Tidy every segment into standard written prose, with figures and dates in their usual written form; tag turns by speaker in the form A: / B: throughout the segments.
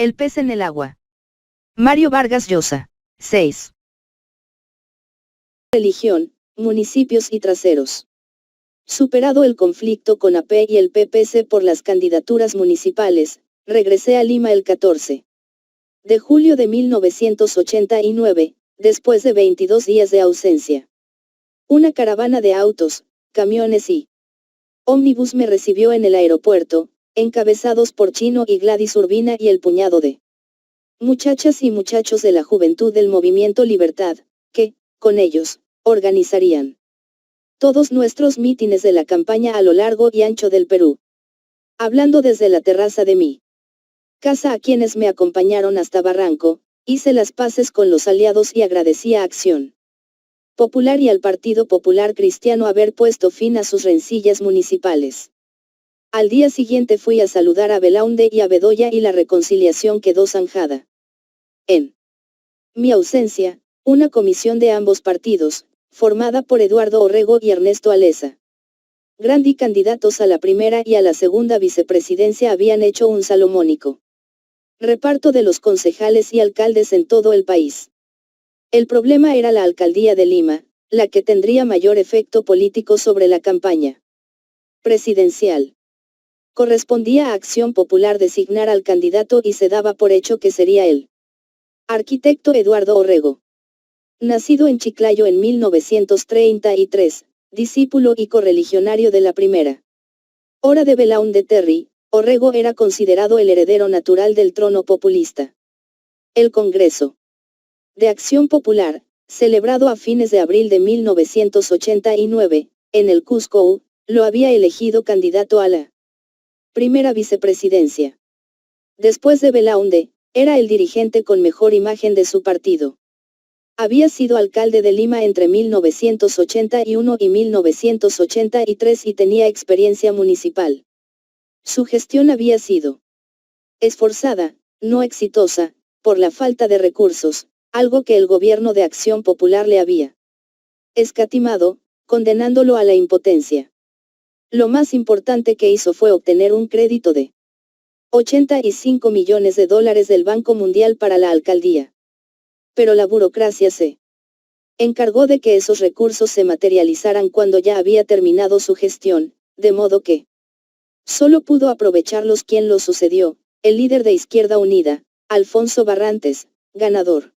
A: El pez en el agua. Mario Vargas Llosa. 6.
B: Religión, municipios y traseros. Superado el conflicto con AP y el PPC por las candidaturas municipales, regresé a Lima el 14 de julio de 1989, después de 22 días de ausencia. Una caravana de autos, camiones y ómnibus me recibió en el aeropuerto, encabezados por Chino y Gladys Urbina y el puñado de muchachas y muchachos de la juventud del Movimiento Libertad, que, con ellos, organizarían todos nuestros mítines de la campaña a lo largo y ancho del Perú. Hablando desde la terraza de mi casa a quienes me acompañaron hasta Barranco, hice las paces con los aliados y agradecí a Acción Popular y al Partido Popular Cristiano haber puesto fin a sus rencillas municipales. Al día siguiente fui a saludar a Belaunde y a Bedoya y la reconciliación quedó zanjada. En mi ausencia, una comisión de ambos partidos, formada por Eduardo Orrego y Ernesto Aleza Grandi, candidatos a la primera y a la segunda vicepresidencia, habían hecho un salomónico reparto de los concejales y alcaldes en todo el país. El problema era la alcaldía de Lima, la que tendría mayor efecto político sobre la campaña presidencial. Correspondía a Acción Popular designar al candidato y se daba por hecho que sería el arquitecto Eduardo Orrego. Nacido en Chiclayo en 1933, discípulo y correligionario de la primera hora de Belaunde Terry, Orrego era considerado el heredero natural del trono populista. El Congreso de Acción Popular, celebrado a fines de abril de 1989, en el Cusco, lo había elegido candidato a la primera vicepresidencia. Después de Belaunde, era el dirigente con mejor imagen de su partido. Había sido alcalde de Lima entre 1981 y 1983 y tenía experiencia municipal. Su gestión había sido esforzada, no exitosa, por la falta de recursos, algo que el gobierno de Acción Popular le había escatimado, condenándolo a la impotencia. Lo más importante que hizo fue obtener un crédito de $85 millones del Banco Mundial para la alcaldía. Pero la burocracia se encargó de que esos recursos se materializaran cuando ya había terminado su gestión, de modo que solo pudo aprovecharlos quien lo sucedió, el líder de Izquierda Unida, Alfonso Barrantes, ganador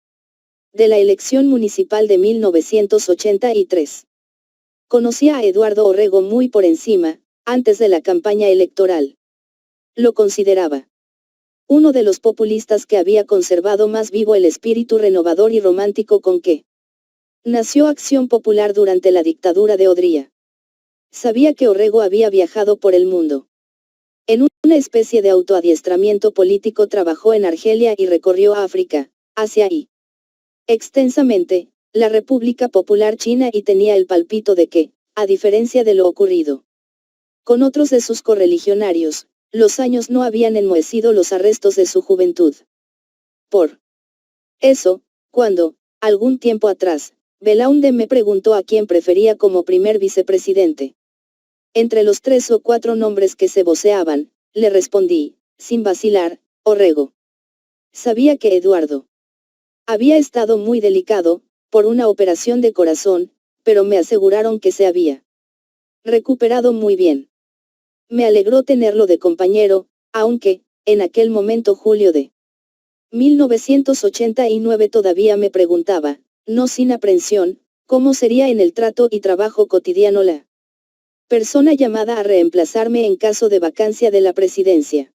B: de la elección municipal de 1983. Conocía a Eduardo Orrego muy por encima, antes de la campaña electoral. Lo consideraba uno de los populistas que había conservado más vivo el espíritu renovador y romántico con que nació Acción Popular durante la dictadura de Odría. Sabía que Orrego había viajado por el mundo. En una especie de autoadiestramiento político trabajó en Argelia y recorrió África, Asia y extensamente, la República Popular China y tenía el palpito de que, a diferencia de lo ocurrido con otros de sus correligionarios, los años no habían enmohecido los arrestos de su juventud. Por eso, cuando, algún tiempo atrás, Belaunde me preguntó a quién prefería como primer vicepresidente. Entre los 3 o 4 nombres que se voceaban, le respondí, sin vacilar, Orrego. Sabía que Eduardo había estado muy delicado, por una operación de corazón, pero me aseguraron que se había recuperado muy bien. Me alegró tenerlo de compañero, aunque, en aquel momento julio de 1989 todavía me preguntaba, no sin aprensión, cómo sería en el trato y trabajo cotidiano la persona llamada a reemplazarme en caso de vacancia de la presidencia.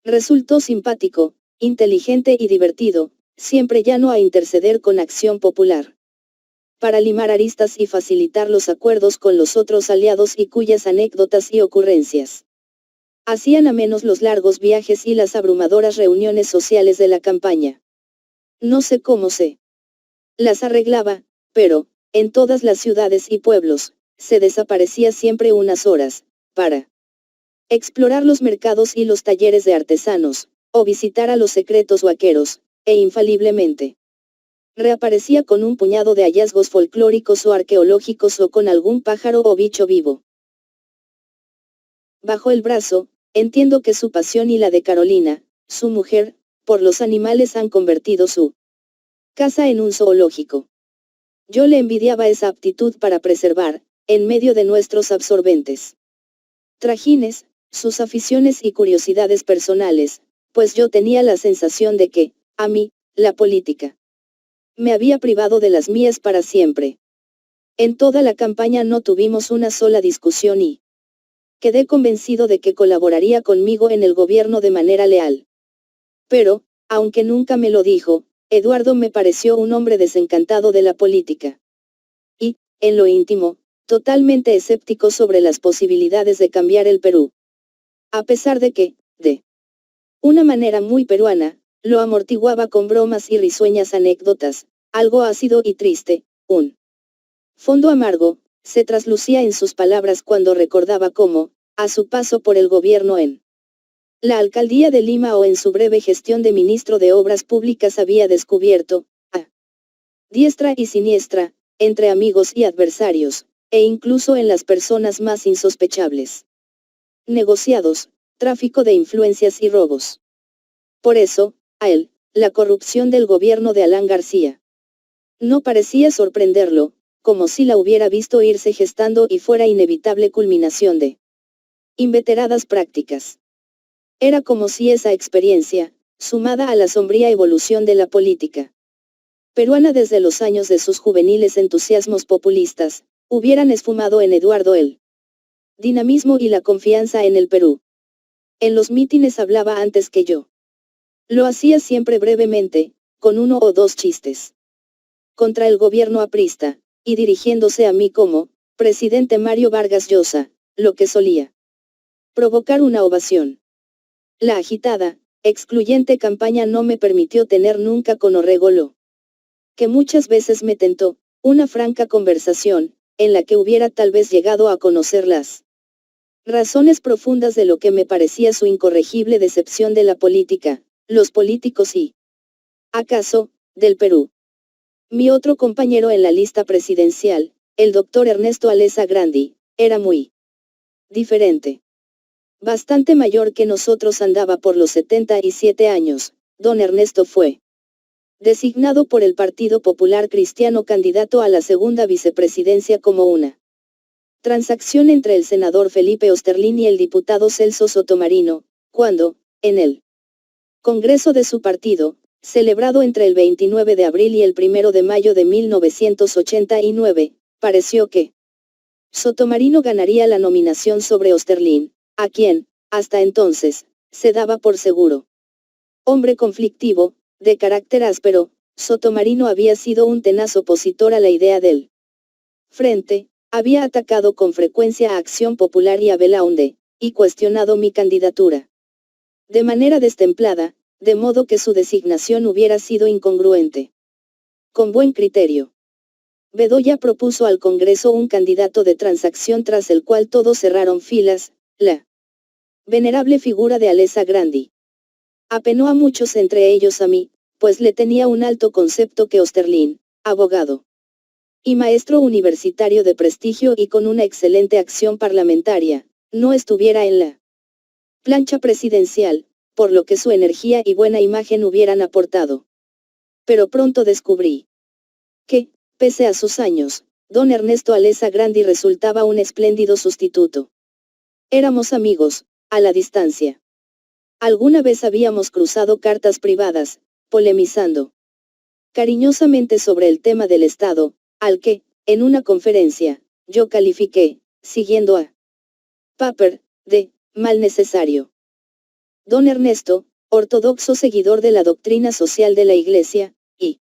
B: Resultó simpático, inteligente y divertido, siempre llano a interceder con Acción Popular para limar aristas y facilitar los acuerdos con los otros aliados y cuyas anécdotas y ocurrencias hacían amenos los largos viajes y las abrumadoras reuniones sociales de la campaña. No sé cómo se las arreglaba, pero, en todas las ciudades y pueblos, se desaparecía siempre unas horas, para explorar los mercados y los talleres de artesanos, o visitar a los secretos vaqueros, e infaliblemente reaparecía con un puñado de hallazgos folclóricos o arqueológicos o con algún pájaro o bicho vivo bajo el brazo. Entiendo que su pasión y la de Carolina, su mujer, por los animales han convertido su casa en un zoológico. Yo le envidiaba esa aptitud para preservar, en medio de nuestros absorbentes trajines, sus aficiones y curiosidades personales, pues yo tenía la sensación de que, a mí, la política me había privado de las mías para siempre. En toda la campaña no tuvimos una sola discusión y quedé convencido de que colaboraría conmigo en el gobierno de manera leal. Pero, aunque nunca me lo dijo, Eduardo me pareció un hombre desencantado de la política. Y, en lo íntimo, totalmente escéptico sobre las posibilidades de cambiar el Perú. A pesar de que, de una manera muy peruana, lo amortiguaba con bromas y risueñas anécdotas, algo ácido y triste, un fondo amargo, se traslucía en sus palabras cuando recordaba cómo, a su paso por el gobierno en la alcaldía de Lima o en su breve gestión de ministro de Obras Públicas había descubierto, a diestra y siniestra, entre amigos y adversarios, e incluso en las personas más insospechables, negociados, tráfico de influencias y robos. Por eso, a él, la corrupción del gobierno de Alan García no parecía sorprenderlo, como si la hubiera visto irse gestando y fuera inevitable culminación de inveteradas prácticas. Era como si esa experiencia, sumada a la sombría evolución de la política peruana desde los años de sus juveniles entusiasmos populistas, hubieran esfumado en Eduardo el dinamismo y la confianza en el Perú. En los mítines hablaba antes que yo. Lo hacía siempre brevemente, con uno o dos chistes contra el gobierno aprista, y dirigiéndose a mí como, presidente Mario Vargas Llosa, lo que solía provocar una ovación. La agitada, excluyente campaña no me permitió tener nunca con Orrego lo que muchas veces me tentó, una franca conversación, en la que hubiera tal vez llegado a conocer las razones profundas de lo que me parecía su incorregible decepción de la política, los políticos y, acaso, del Perú. Mi otro compañero en la lista presidencial, el doctor Ernesto Alesa Grandi, era muy diferente. Bastante mayor que nosotros, andaba por los 77 años, don Ernesto fue designado por el Partido Popular Cristiano candidato a la segunda vicepresidencia como una transacción entre el senador Felipe Osterlin y el diputado Celso Sotomarino, cuando, en el Congreso de su partido, celebrado entre el 29 de abril y el 1 de mayo de 1989, pareció que Sotomarino ganaría la nominación sobre Osterlin, a quien, hasta entonces, se daba por seguro hombre conflictivo, de carácter áspero. Sotomarino había sido un tenaz opositor a la idea del Frente, había atacado con frecuencia a Acción Popular y a Belaunde, y cuestionado mi candidatura de manera destemplada, de modo que su designación hubiera sido incongruente. Con buen criterio, Bedoya propuso al Congreso un candidato de transacción tras el cual todos cerraron filas, la venerable figura de Alesa Grandi. Apenó a muchos, entre ellos a mí, pues le tenía un alto concepto que Osterlin, abogado y maestro universitario de prestigio y con una excelente acción parlamentaria, no estuviera en la plancha presidencial, por lo que su energía y buena imagen hubieran aportado. Pero pronto descubrí que, pese a sus años, don Ernesto Alesa Grandi resultaba un espléndido sustituto. Éramos amigos, a la distancia. Alguna vez habíamos cruzado cartas privadas, polemizando cariñosamente sobre el tema del Estado, al que, en una conferencia, yo califiqué, siguiendo a Papper, de mal necesario. Don Ernesto, ortodoxo seguidor de la doctrina social de la Iglesia, y,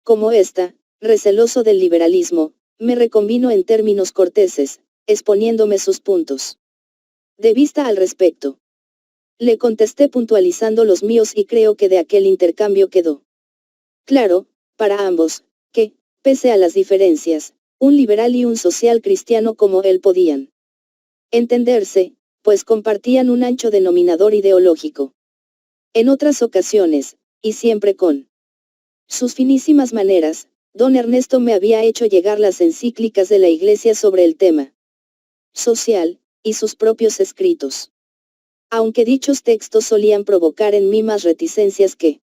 B: como ésta, receloso del liberalismo, me reconvino en términos corteses, exponiéndome sus puntos de vista al respecto. Le contesté puntualizando los míos y creo que de aquel intercambio quedó claro, para ambos, que, pese a las diferencias, un liberal y un social cristiano como él podían entenderse, pues compartían un ancho denominador ideológico. En otras ocasiones, y siempre con sus finísimas maneras, don Ernesto me había hecho llegar las encíclicas de la Iglesia sobre el tema social, y sus propios escritos. aunque dichos textos solían provocar en mí más reticencias que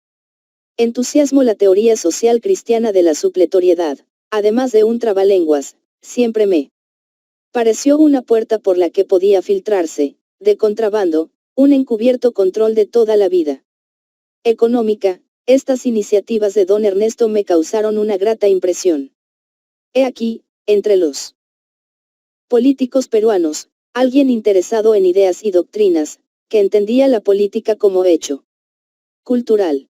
B: entusiasmo. La teoría social cristiana de la supletoriedad, además de un trabalenguas, siempre me pareció una puerta por la que podía filtrarse, de contrabando, un encubierto control de toda la vida económica. Estas iniciativas de don Ernesto me causaron una grata impresión. He aquí, entre los políticos peruanos, alguien interesado en ideas y doctrinas, que entendía la política como hecho cultural.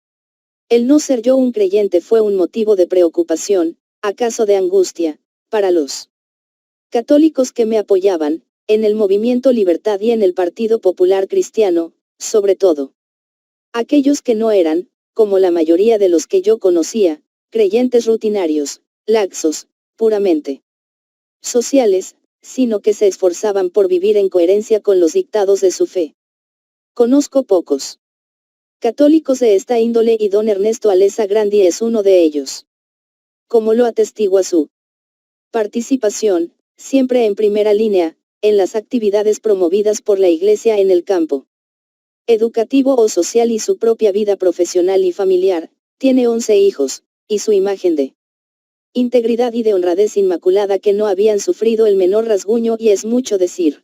B: El no ser yo un creyente fue un motivo de preocupación, acaso de angustia, para los católicos que me apoyaban, en el Movimiento Libertad y en el Partido Popular Cristiano, sobre todo. Aquellos que no eran, como la mayoría de los que yo conocía, creyentes rutinarios, laxos, puramente sociales, sino que se esforzaban por vivir en coherencia con los dictados de su fe. Conozco pocos católicos de esta índole y don Ernesto Alesa Grandi es uno de ellos. Como lo atestigua su participación, siempre en primera línea, en las actividades promovidas por la Iglesia en el campo educativo o social y su propia vida profesional y familiar. Tiene 11 hijos, y su imagen de integridad y de honradez inmaculada que no habían sufrido el menor rasguño, y es mucho decir.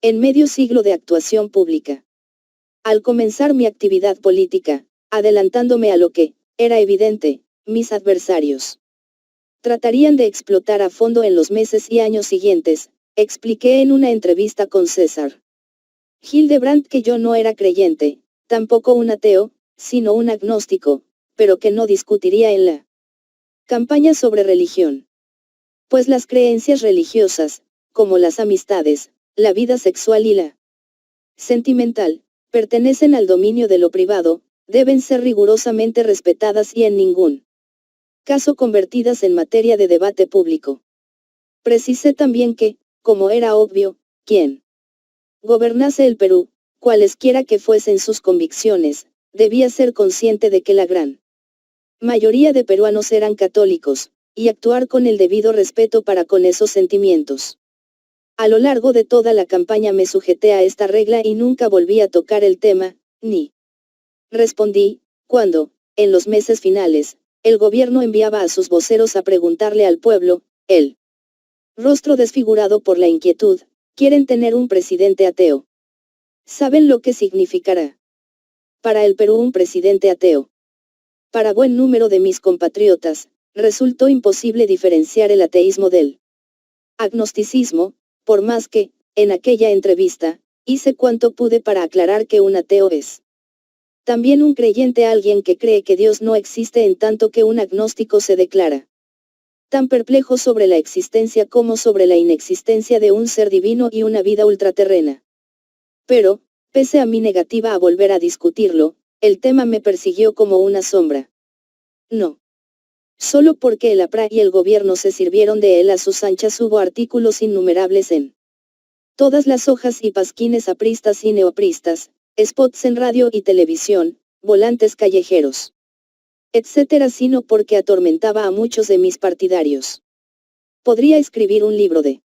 B: En medio siglo de actuación pública. Al comenzar mi actividad política, adelantándome a lo que, era evidente, mis adversarios tratarían de explotar a fondo en los meses y años siguientes, expliqué en una entrevista con César Hildebrandt que yo no era creyente, tampoco un ateo, sino un agnóstico, pero que no discutiría en la campaña sobre religión. Pues las creencias religiosas, como las amistades, la vida sexual y la sentimental, pertenecen al dominio de lo privado, deben ser rigurosamente respetadas y en ningún caso convertidas en materia de debate público. Precisé también que, como era obvio, quien gobernase el Perú, cualesquiera que fuesen sus convicciones, debía ser consciente de que la gran mayoría de peruanos eran católicos, y actuar con el debido respeto para con esos sentimientos. A lo largo de toda la campaña me sujeté a esta regla y nunca volví a tocar el tema, ni respondí, cuando, en los meses finales, el gobierno enviaba a sus voceros a preguntarle al pueblo, el rostro desfigurado por la inquietud, ¿quieren tener un presidente ateo? ¿Saben lo que significará para el Perú un presidente ateo? Para buen número de mis compatriotas, resultó imposible diferenciar el ateísmo del agnosticismo, por más que, en aquella entrevista, hice cuanto pude para aclarar que un ateo es también un creyente, alguien que cree que Dios no existe, en tanto que un agnóstico se declara tan perplejo sobre la existencia como sobre la inexistencia de un ser divino y una vida ultraterrena. Pero, pese a mi negativa a volver a discutirlo, el tema me persiguió como una sombra. No. Solo porque el APRA y el gobierno se sirvieron de él a sus anchas, hubo artículos innumerables en todas las hojas y pasquines apristas y neoapristas, spots en radio y televisión, volantes callejeros, etcétera, sino porque atormentaba a muchos de mis partidarios. Podría escribir un libro de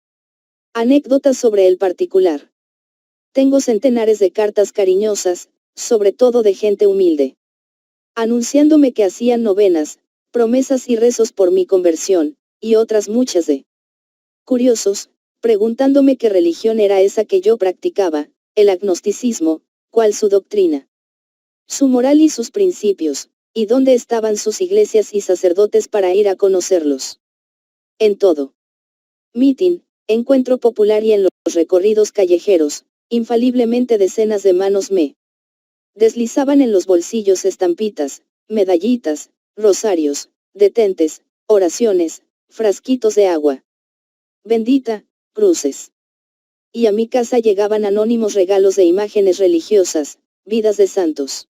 B: anécdotas sobre el particular. Tengo centenares de cartas cariñosas, sobre todo de gente humilde, anunciándome que hacían novenas, promesas y rezos por mi conversión, y otras muchas de curiosos, preguntándome qué religión era esa que yo practicaba, el agnosticismo, cuál su doctrina, su moral y sus principios, y dónde estaban sus iglesias y sacerdotes para ir a conocerlos. En todo mitin, encuentro popular y en los recorridos callejeros, infaliblemente decenas de manos me deslizaban en los bolsillos estampitas, medallitas, rosarios, detentes, oraciones, frasquitos de agua bendita, cruces. Y a mi casa llegaban anónimos regalos de imágenes religiosas, vidas de santos,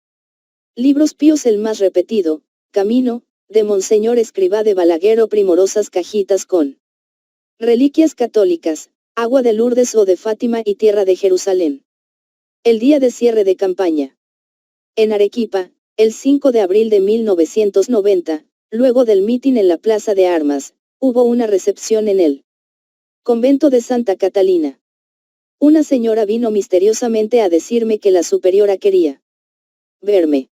B: libros píos, el más repetido, Camino, de Monseñor Escrivá de Balaguer, o primorosas cajitas con reliquias católicas, agua de Lourdes o de Fátima y tierra de Jerusalén. El día de cierre de campaña. En Arequipa, el 5 de abril de 1990, luego del mitin en la Plaza de Armas, hubo una recepción en el convento de Santa Catalina. Una señora vino misteriosamente a decirme que la superiora quería verme.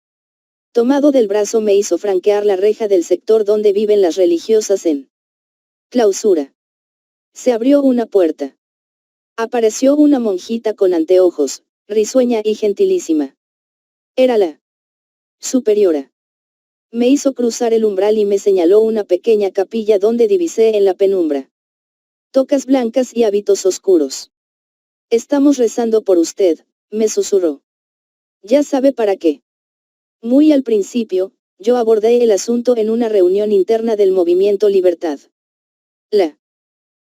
B: Tomado del brazo me hizo franquear la reja del sector donde viven las religiosas en clausura. Se abrió una puerta. Apareció una monjita con anteojos, risueña y gentilísima. Era la superiora. Me hizo cruzar el umbral y me señaló una pequeña capilla donde divisé en la penumbra tocas blancas y hábitos oscuros. Estamos rezando por usted, me susurró. Ya sabe para qué. Muy al principio, yo abordé el asunto en una reunión interna del Movimiento Libertad. La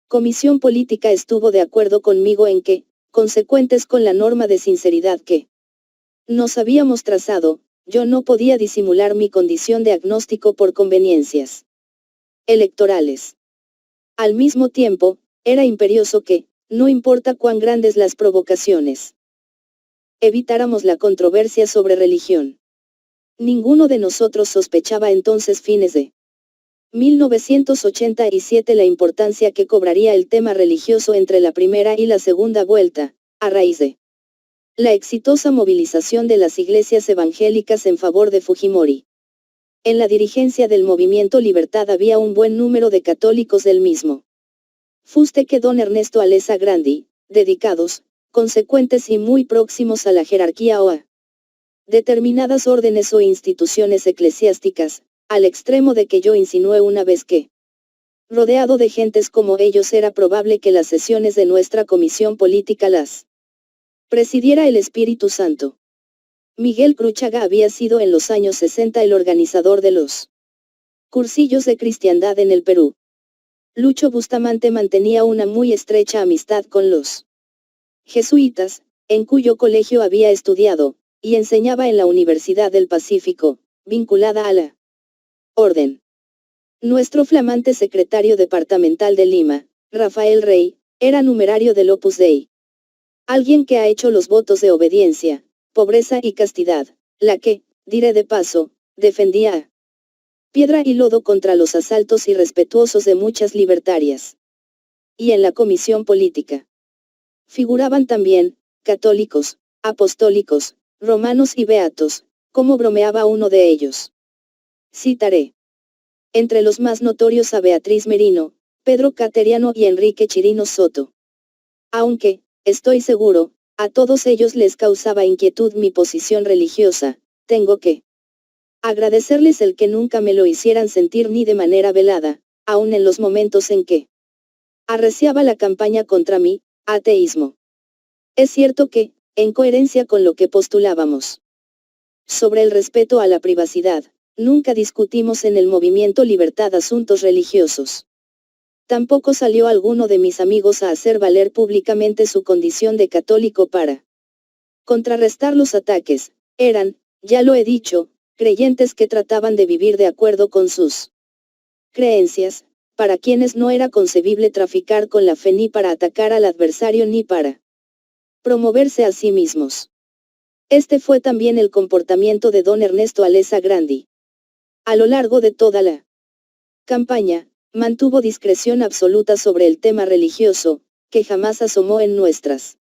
B: Comisión Política estuvo de acuerdo conmigo en que, consecuentes con la norma de sinceridad que nos habíamos trazado, yo no podía disimular mi condición de agnóstico por conveniencias electorales. Al mismo tiempo, era imperioso que, no importa cuán grandes las provocaciones, evitáramos la controversia sobre religión. Ninguno de nosotros sospechaba entonces fines de 1987 la importancia que cobraría el tema religioso entre la primera y la segunda vuelta, a raíz de la exitosa movilización de las iglesias evangélicas en favor de Fujimori. En la dirigencia del Movimiento Libertad había un buen número de católicos del mismo fuste que don Ernesto Alessa Grandi, dedicados, consecuentes y muy próximos a la jerarquía o a determinadas órdenes o instituciones eclesiásticas, al extremo de que yo insinué una vez que, rodeado de gentes como ellos, era probable que las sesiones de nuestra comisión política las presidiera el Espíritu Santo. Miguel Cruchaga había sido en los años 60 el organizador de los cursillos de cristiandad en el Perú. Lucho Bustamante mantenía una muy estrecha amistad con los jesuitas, en cuyo colegio había estudiado, y enseñaba en la Universidad del Pacífico, vinculada a la Orden. Nuestro flamante secretario departamental de Lima, Rafael Rey, era numerario del Opus Dei. Alguien que ha hecho los votos de obediencia, pobreza y castidad, la que, diré de paso, defendía a piedra y lodo contra los asaltos irrespetuosos de muchas libertarias. Y en la comisión política figuraban también, católicos, apostólicos, romanos y beatos, como bromeaba uno de ellos. Citaré. Entre los más notorios a Beatriz Merino, Pedro Cateriano y Enrique Chirino Soto. Aunque, estoy seguro, a todos ellos les causaba inquietud mi posición religiosa, tengo que agradecerles el que nunca me lo hicieran sentir ni de manera velada, aun en los momentos en que arreciaba la campaña contra mi ateísmo. Es cierto que, en coherencia con lo que postulábamos sobre el respeto a la privacidad, nunca discutimos en el Movimiento Libertad asuntos religiosos. Tampoco salió alguno de mis amigos a hacer valer públicamente su condición de católico para contrarrestar los ataques. Eran, ya lo he dicho, creyentes que trataban de vivir de acuerdo con sus creencias, para quienes no era concebible traficar con la fe ni para atacar al adversario ni para promoverse a sí mismos. Este fue también el comportamiento de don Ernesto Alessa Grandi. A lo largo de toda la campaña, mantuvo discreción absoluta sobre el tema religioso, que jamás asomó en nuestras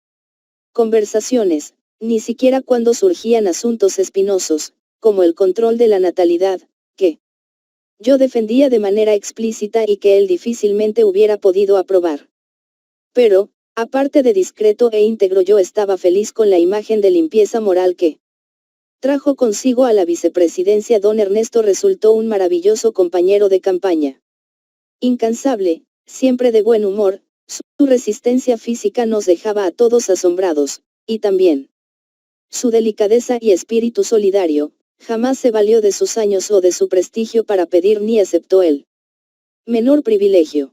B: conversaciones, ni siquiera cuando surgían asuntos espinosos, como el control de la natalidad, que yo defendía de manera explícita y que él difícilmente hubiera podido aprobar. Pero, aparte de discreto e íntegro, yo estaba feliz con la imagen de limpieza moral que trajo consigo a la vicepresidencia. Don Ernesto resultó un maravilloso compañero de campaña. Incansable, siempre de buen humor, su resistencia física nos dejaba a todos asombrados, y también su delicadeza y espíritu solidario. Jamás se valió de sus años o de su prestigio para pedir ni aceptó el menor privilegio.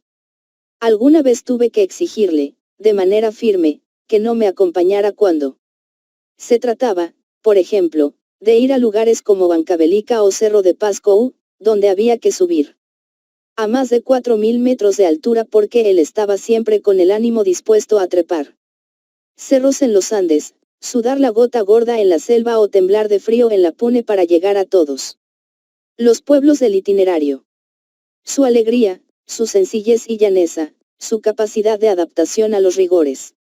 B: Alguna vez tuve que exigirle, de manera firme, que no me acompañara cuando se trataba, por ejemplo, de ir a lugares como Bancabelica o Cerro de Pasco, donde había que subir a más de 4000 metros de altura, porque él estaba siempre con el ánimo dispuesto a trepar cerros en los Andes, sudar la gota gorda en la selva o temblar de frío en la Pune para llegar a todos los pueblos del itinerario. Su alegría, su sencillez y llaneza, su capacidad de adaptación a los rigores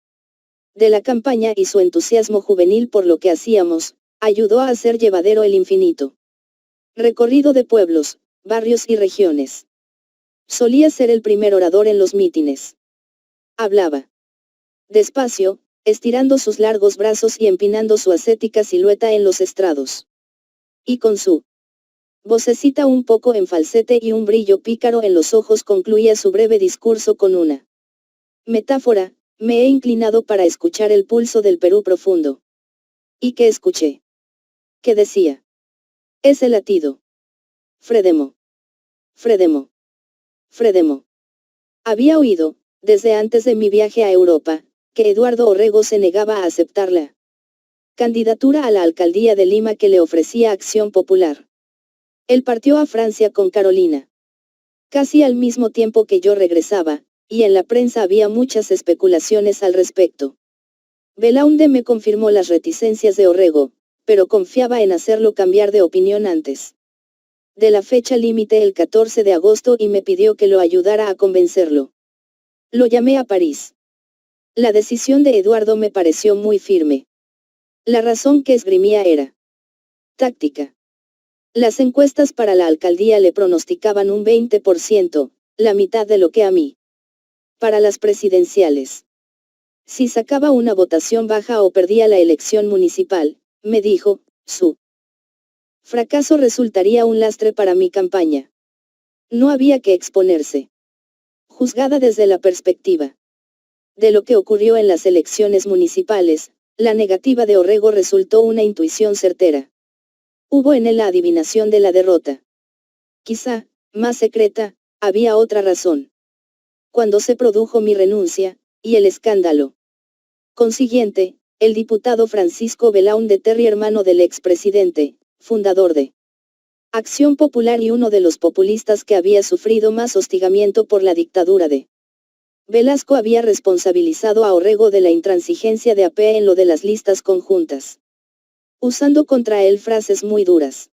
B: de la campaña y su entusiasmo juvenil por lo que hacíamos, ayudó a hacer llevadero el infinito recorrido de pueblos, barrios y regiones. Solía ser el primer orador en los mítines. Hablaba despacio, estirando sus largos brazos y empinando su ascética silueta en los estrados. Y con su vocecita un poco en falsete y un brillo pícaro en los ojos concluía su breve discurso con una metáfora: me he inclinado para escuchar el pulso del Perú profundo. ¿Y qué escuché? ¿Qué decía? Ese latido. Fredemo. Fredemo. Fredemo. Había oído, desde antes de mi viaje a Europa, que Eduardo Orrego se negaba a aceptar la candidatura a la alcaldía de Lima que le ofrecía Acción Popular. Él partió a Francia con Carolina. Casi al mismo tiempo que yo regresaba, y en la prensa había muchas especulaciones al respecto. Belaúnde me confirmó las reticencias de Orrego, pero confiaba en hacerlo cambiar de opinión antes de la fecha límite el 14 de agosto y me pidió que lo ayudara a convencerlo. Lo llamé a París. La decisión de Eduardo me pareció muy firme. La razón que esgrimía era táctica. Las encuestas para la alcaldía le pronosticaban un 20%, la mitad de lo que a mí. Para las presidenciales. Si sacaba una votación baja o perdía la elección municipal, me dijo, su fracaso resultaría un lastre para mi campaña. No había que exponerse. Juzgada desde la perspectiva de lo que ocurrió en las elecciones municipales, la negativa de Orrego resultó una intuición certera. Hubo en él la adivinación de la derrota. Quizá, más secreta, había otra razón. Cuando se produjo mi renuncia, y el escándalo consiguiente, el diputado Francisco Belaúnde Terry, hermano del expresidente, fundador de Acción Popular y uno de los populistas que había sufrido más hostigamiento por la dictadura de Velasco, había responsabilizado a Orrego de la intransigencia de AP en lo de las listas conjuntas, usando contra él frases muy duras.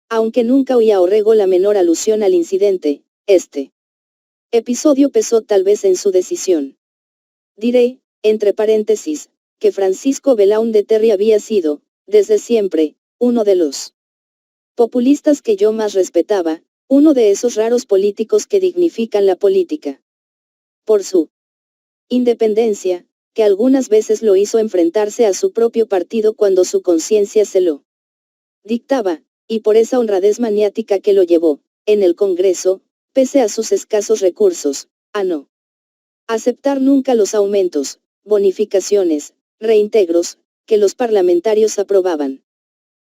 B: Aunque nunca oía a Orrego la menor alusión al incidente, este episodio pesó tal vez en su decisión. Diré, entre paréntesis, que Francisco Belaúnde Terry había sido, desde siempre, uno de los populistas que yo más respetaba, uno de esos raros políticos que dignifican la política por su independencia, que algunas veces lo hizo enfrentarse a su propio partido cuando su conciencia se lo dictaba, y por esa honradez maniática que lo llevó, en el Congreso, pese a sus escasos recursos, a no aceptar nunca los aumentos, bonificaciones, reintegros, que los parlamentarios aprobaban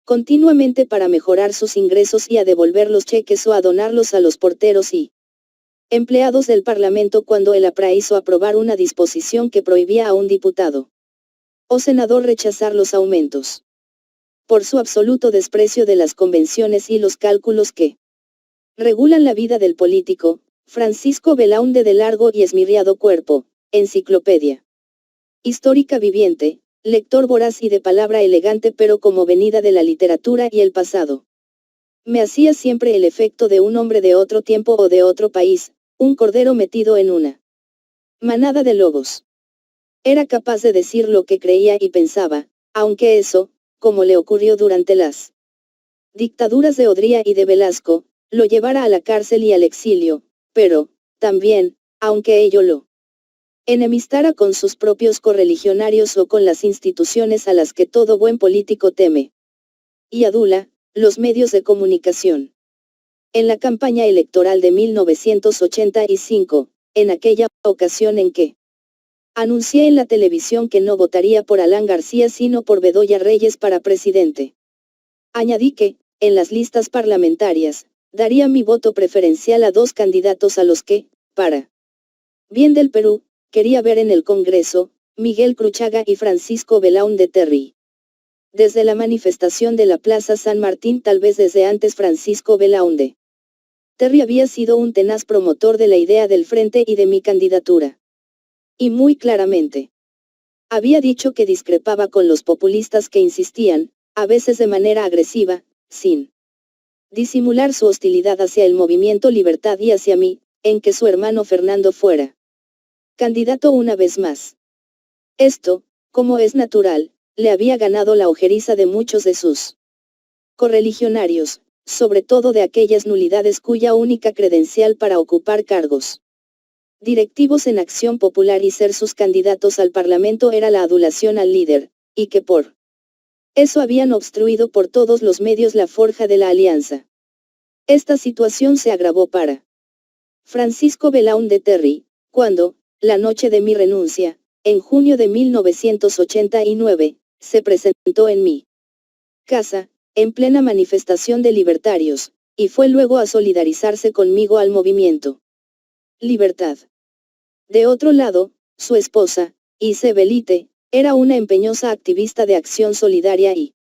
B: continuamente para mejorar sus ingresos y a devolver los cheques o a donarlos a los porteros y empleados del Parlamento cuando el APRA hizo aprobar una disposición que prohibía a un diputado o senador rechazar los aumentos. Por su absoluto desprecio de las convenciones y los cálculos que regulan la vida del político, Francisco Belaúnde, de largo y esmirriado cuerpo, enciclopedia histórica viviente, lector voraz y de palabra elegante pero como venida de la literatura y el pasado, me hacía siempre el efecto de un hombre de otro tiempo o de otro país, un cordero metido en una manada de lobos. Era capaz de decir lo que creía y pensaba, aunque eso, como le ocurrió durante las dictaduras de Odría y de Velasco, lo llevara a la cárcel y al exilio, pero, también, aunque ello lo enemistara con sus propios correligionarios o con las instituciones a las que todo buen político teme y adula, los medios de comunicación. En la campaña electoral de 1985, en aquella ocasión en que anuncié en la televisión que no votaría por Alan García sino por Bedoya Reyes para presidente, añadí que, en las listas parlamentarias, daría mi voto preferencial a dos candidatos a los que, para bien del Perú, quería ver en el Congreso, Miguel Cruchaga y Francisco Belaúnde Terry. Desde la manifestación de la Plaza San Martín, tal vez desde antes, Francisco Belaúnde Terry había sido un tenaz promotor de la idea del frente y de mi candidatura. Y muy claramente había dicho que discrepaba con los populistas que insistían, a veces de manera agresiva, sin disimular su hostilidad hacia el movimiento Libertad y hacia mí, en que su hermano Fernando fuera candidato una vez más. Esto, como es natural, le había ganado la ojeriza de muchos de sus correligionarios, sobre todo de aquellas nulidades cuya única credencial para ocupar cargos directivos en Acción Popular y ser sus candidatos al Parlamento era la adulación al líder, y que por eso habían obstruido por todos los medios la forja de la alianza. Esta situación se agravó para Francisco Belaúnde Terry, cuando, la noche de mi renuncia, en junio de 1989, se presentó en mi casa, en plena manifestación de libertarios, y fue luego a solidarizarse conmigo al movimiento Libertad. De otro lado, su esposa, Isabelite, era una empeñosa activista de Acción Solidaria y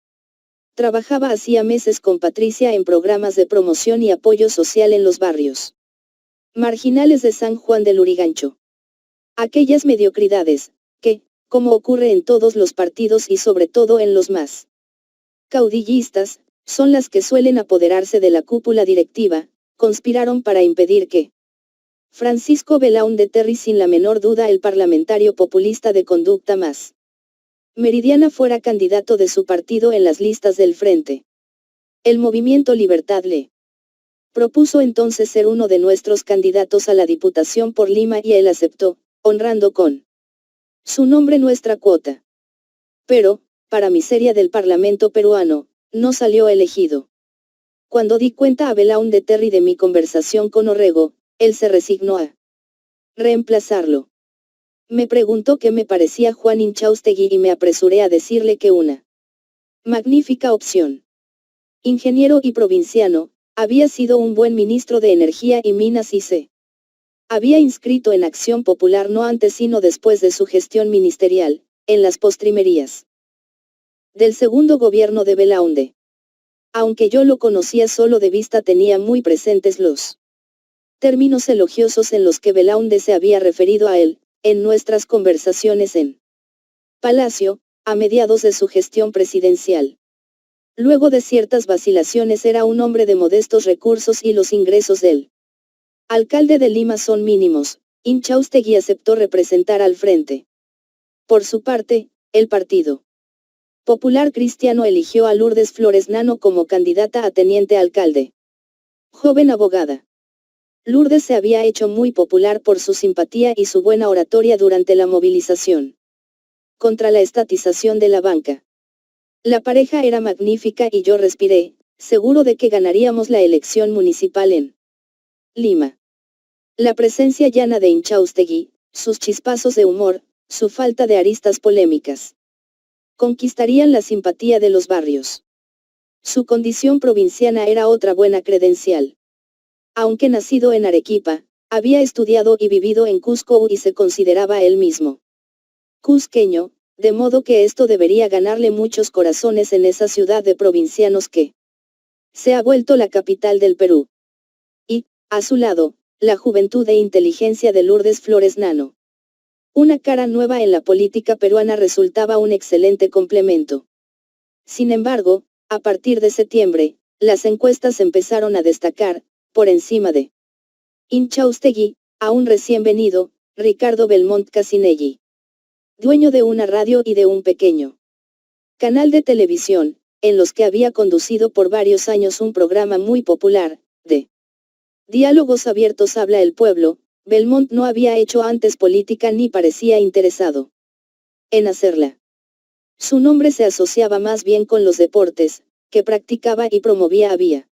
B: trabajaba hacía meses con Patricia en programas de promoción y apoyo social en los barrios marginales de San Juan del Lurigancho. Aquellas mediocridades, que, como ocurre en todos los partidos y sobre todo en los más caudillistas, son las que suelen apoderarse de la cúpula directiva, conspiraron para impedir que Francisco Belaúnde Terry, sin la menor duda el parlamentario populista de conducta más meridiana, fuera candidato de su partido en las listas del Frente. El Movimiento Libertad le propuso entonces ser uno de nuestros candidatos a la Diputación por Lima y él aceptó, honrando con su nombre nuestra cuota. Pero, para miseria del Parlamento peruano, no salió elegido. Cuando di cuenta a Belaúnde Terry de mi conversación con Orrego, él se resignó a reemplazarlo. Me preguntó qué me parecía Juan Inchaustegui y me apresuré a decirle que una magnífica opción. Ingeniero y provinciano, había sido un buen ministro de Energía y Minas y se había inscrito en Acción Popular no antes sino después de su gestión ministerial, en las postrimerías del segundo gobierno de Belaúnde. Aunque yo lo conocía solo de vista, tenía muy presentes los términos elogiosos en los que Belaúnde se había referido a él, en nuestras conversaciones en Palacio, a mediados de su gestión presidencial. Luego de ciertas vacilaciones, era un hombre de modestos recursos y los ingresos del alcalde de Lima son mínimos. Inchaustegui aceptó representar al frente. Por su parte, el Partido Popular Cristiano eligió a Lourdes Flores Nano como candidata a teniente alcalde. Joven abogada. Lourdes se había hecho muy popular por su simpatía y su buena oratoria durante la movilización contra la estatización de la banca. La pareja era magnífica y yo respiré, seguro de que ganaríamos la elección municipal en Lima. La presencia llana de Inchaustegui, sus chispazos de humor, su falta de aristas polémicas, conquistarían la simpatía de los barrios. Su condición provinciana era otra buena credencial. Aunque nacido en Arequipa, había estudiado y vivido en Cusco y se consideraba él mismo cusqueño, de modo que esto debería ganarle muchos corazones en esa ciudad de provincianos que se ha vuelto la capital del Perú. Y, a su lado, la juventud e inteligencia de Lourdes Flores Nano. Una cara nueva en la política peruana resultaba un excelente complemento. Sin embargo, a partir de septiembre, las encuestas empezaron a destacar, por encima de Inchaustegui, a un recién venido, Ricardo Belmont Casinelli, dueño de una radio y de un pequeño canal de televisión, en los que había conducido por varios años un programa muy popular, de diálogos abiertos. Habla el pueblo. Belmont no había hecho antes política ni parecía interesado en hacerla. Su nombre se asociaba más bien con los deportes, que practicaba y promovía. Había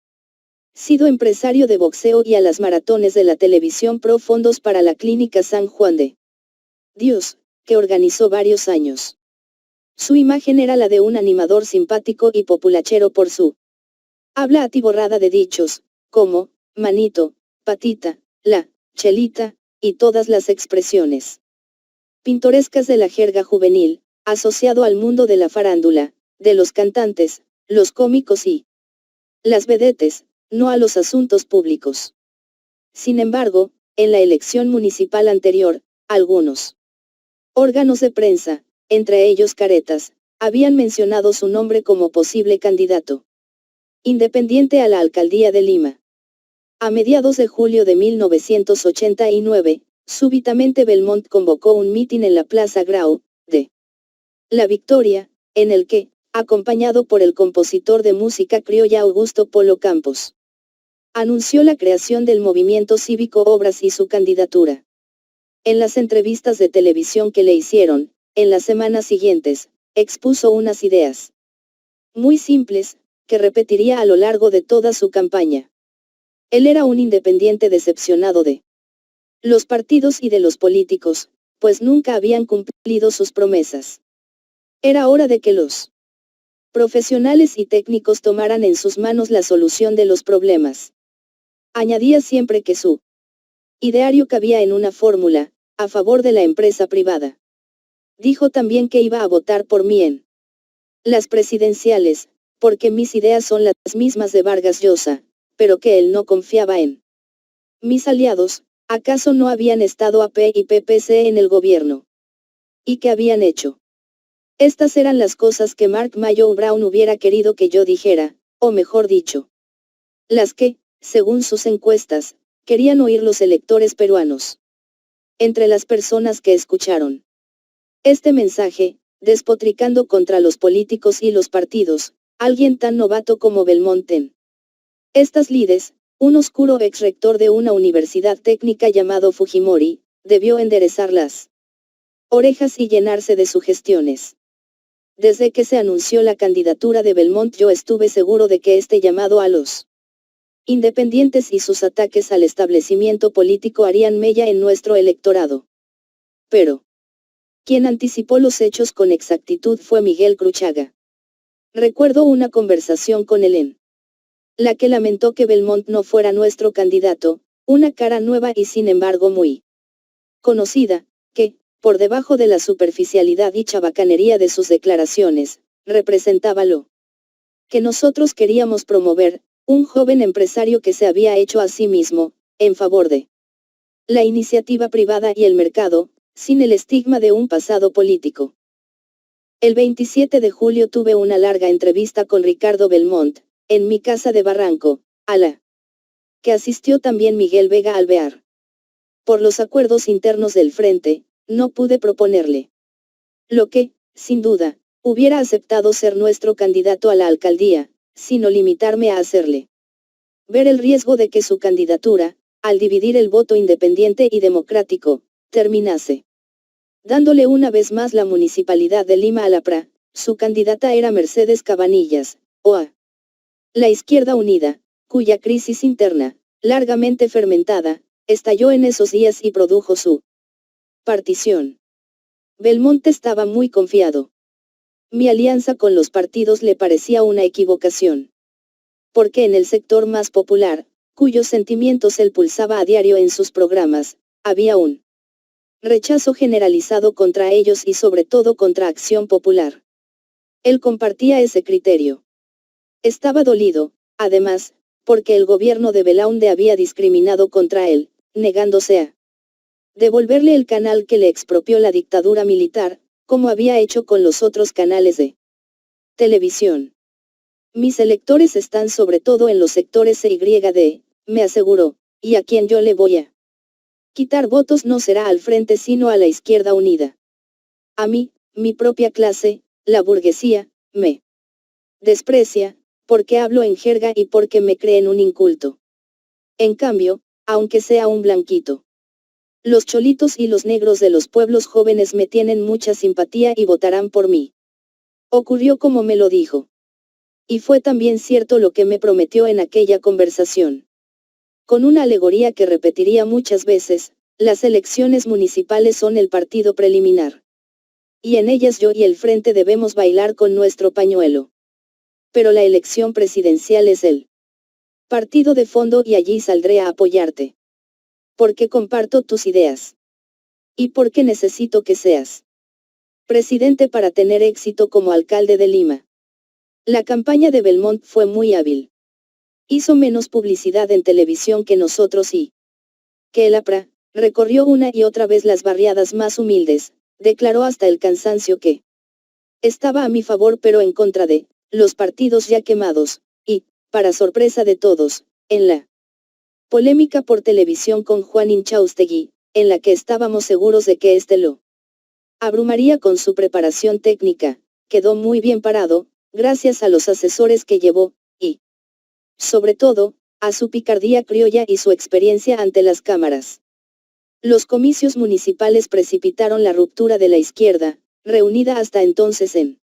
B: sido empresario de boxeo y a las maratones de la televisión pro fondos para la Clínica San Juan de Dios, que organizó varios años. Su imagen era la de un animador simpático y populachero por su habla atiborrada de dichos, como, manito, patita, la, chelita, y todas las expresiones pintorescas de la jerga juvenil, asociado al mundo de la farándula, de los cantantes, los cómicos y las vedetes, no a los asuntos públicos. Sin embargo, en la elección municipal anterior, algunos órganos de prensa, entre ellos Caretas, habían mencionado su nombre como posible candidato independiente a la alcaldía de Lima. A mediados de julio de 1989, súbitamente Belmont convocó un mitin en la Plaza Grau, de La Victoria, en el que, acompañado por el compositor de música criolla Augusto Polo Campos, anunció la creación del movimiento cívico Obras y su candidatura. En las entrevistas de televisión que le hicieron, en las semanas siguientes, expuso unas ideas muy simples, que repetiría a lo largo de toda su campaña. Él era un independiente decepcionado de los partidos y de los políticos, pues nunca habían cumplido sus promesas. Era hora de que los profesionales y técnicos tomaran en sus manos la solución de los problemas. Añadía siempre que su ideario cabía en una fórmula, a favor de la empresa privada. Dijo también que iba a votar por mí en las presidenciales, porque mis ideas son las mismas de Vargas Llosa, pero que él no confiaba en mis aliados. ¿Acaso no habían estado AP y PPC en el gobierno? ¿Y qué habían hecho? Estas eran las cosas que Mark Mayo Brown hubiera querido que yo dijera, o mejor dicho, las que, según sus encuestas, querían oír los electores peruanos. Entre las personas que escucharon este mensaje, despotricando contra los políticos y los partidos, alguien tan novato como Belmont en estas lides, un oscuro ex rector de una universidad técnica llamado Fujimori, debió enderezar las orejas y llenarse de sugestiones. Desde que se anunció la candidatura de Belmont yo estuve seguro de que este llamado a los independientes y sus ataques al establecimiento político harían mella en nuestro electorado. Pero quien anticipó los hechos con exactitud fue Miguel Cruchaga. Recuerdo una conversación con él en la que lamentó que Belmont no fuera nuestro candidato, una cara nueva y sin embargo muy conocida, que, por debajo de la superficialidad y chabacanería de sus declaraciones, representaba lo que nosotros queríamos promover, un joven empresario que se había hecho a sí mismo, en favor de la iniciativa privada y el mercado, sin el estigma de un pasado político. El 27 de julio tuve una larga entrevista con Ricardo Belmont, en mi casa de Barranco, a la que asistió también Miguel Vega Alvear. Por los acuerdos internos del frente, no pude proponerle lo que, sin duda, hubiera aceptado ser nuestro candidato a la alcaldía, sino limitarme a hacerle ver el riesgo de que su candidatura, al dividir el voto independiente y democrático, terminase dándole una vez más la municipalidad de Lima a la PRA. Su candidata era Mercedes Cabanillas, o a la Izquierda Unida, cuya crisis interna, largamente fermentada, estalló en esos días y produjo su partición. Belmont estaba muy confiado. Mi alianza con los partidos le parecía una equivocación. Porque en el sector más popular, cuyos sentimientos él pulsaba a diario en sus programas, había un rechazo generalizado contra ellos y sobre todo contra Acción Popular. Él compartía ese criterio. Estaba dolido, además, porque el gobierno de Belaúnde había discriminado contra él, negándose a devolverle el canal que le expropió la dictadura militar, como había hecho con los otros canales de televisión. Mis electores están sobre todo en los sectores CYD, me aseguró, y a quien yo le voy a quitar votos no será al frente sino a la Izquierda Unida. A mí, mi propia clase, la burguesía, me desprecia, porque hablo en jerga y porque me creen un inculto. En cambio, aunque sea un blanquito, los cholitos y los negros de los pueblos jóvenes me tienen mucha simpatía y votarán por mí. Ocurrió como me lo dijo. Y fue también cierto lo que me prometió en aquella conversación. Con una alegoría que repetiría muchas veces, las elecciones municipales son el partido preliminar. Y en ellas yo y el frente debemos bailar con nuestro pañuelo. Pero la elección presidencial es el partido de fondo y allí saldré a apoyarte. Porque comparto tus ideas. Y porque necesito que seas presidente para tener éxito como alcalde de Lima. La campaña de Belmont fue muy hábil. Hizo menos publicidad en televisión que nosotros y que el APRA, recorrió una y otra vez las barriadas más humildes, declaró hasta el cansancio que estaba a mi favor pero en contra de los partidos ya quemados, y, para sorpresa de todos, en la polémica por televisión con Juan Inchaustegui, en la que estábamos seguros de que este lo abrumaría con su preparación técnica, quedó muy bien parado, gracias a los asesores que llevó, y, sobre todo, a su picardía criolla y su experiencia ante las cámaras. Los comicios municipales precipitaron la ruptura de la izquierda, reunida hasta entonces en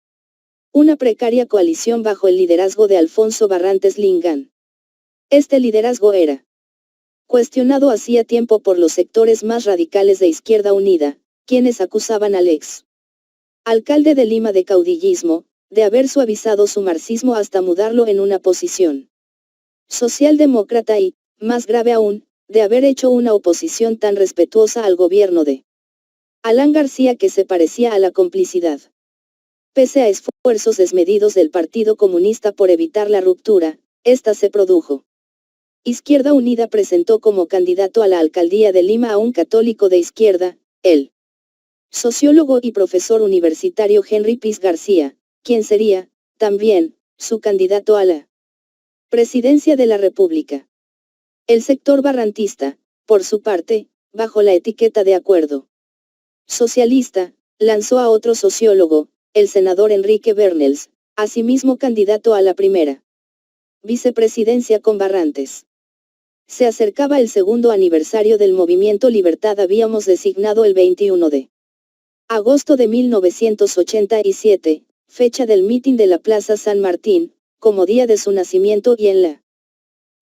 B: una precaria coalición bajo el liderazgo de Alfonso Barrantes Lingán. Este liderazgo era cuestionado hacía tiempo por los sectores más radicales de Izquierda Unida, quienes acusaban al ex alcalde de Lima de caudillismo, de haber suavizado su marxismo hasta mudarlo en una posición socialdemócrata y, más grave aún, de haber hecho una oposición tan respetuosa al gobierno de Alan García que se parecía a la complicidad. Pese a esfuerzos desmedidos del Partido Comunista por evitar la ruptura, esta se produjo. Izquierda Unida presentó como candidato a la alcaldía de Lima a un católico de izquierda, el sociólogo y profesor universitario Henry Piz García, quien sería, también, su candidato a la presidencia de la República. El sector barrantista, por su parte, bajo la etiqueta de Acuerdo Socialista, lanzó a otro sociólogo, el senador Enrique Bernels, asimismo candidato a la primera vicepresidencia con Barrantes. Se acercaba el segundo aniversario del movimiento Libertad. Habíamos designado el 21 de agosto de 1987, fecha del mitin de la Plaza San Martín, como día de su nacimiento, y en la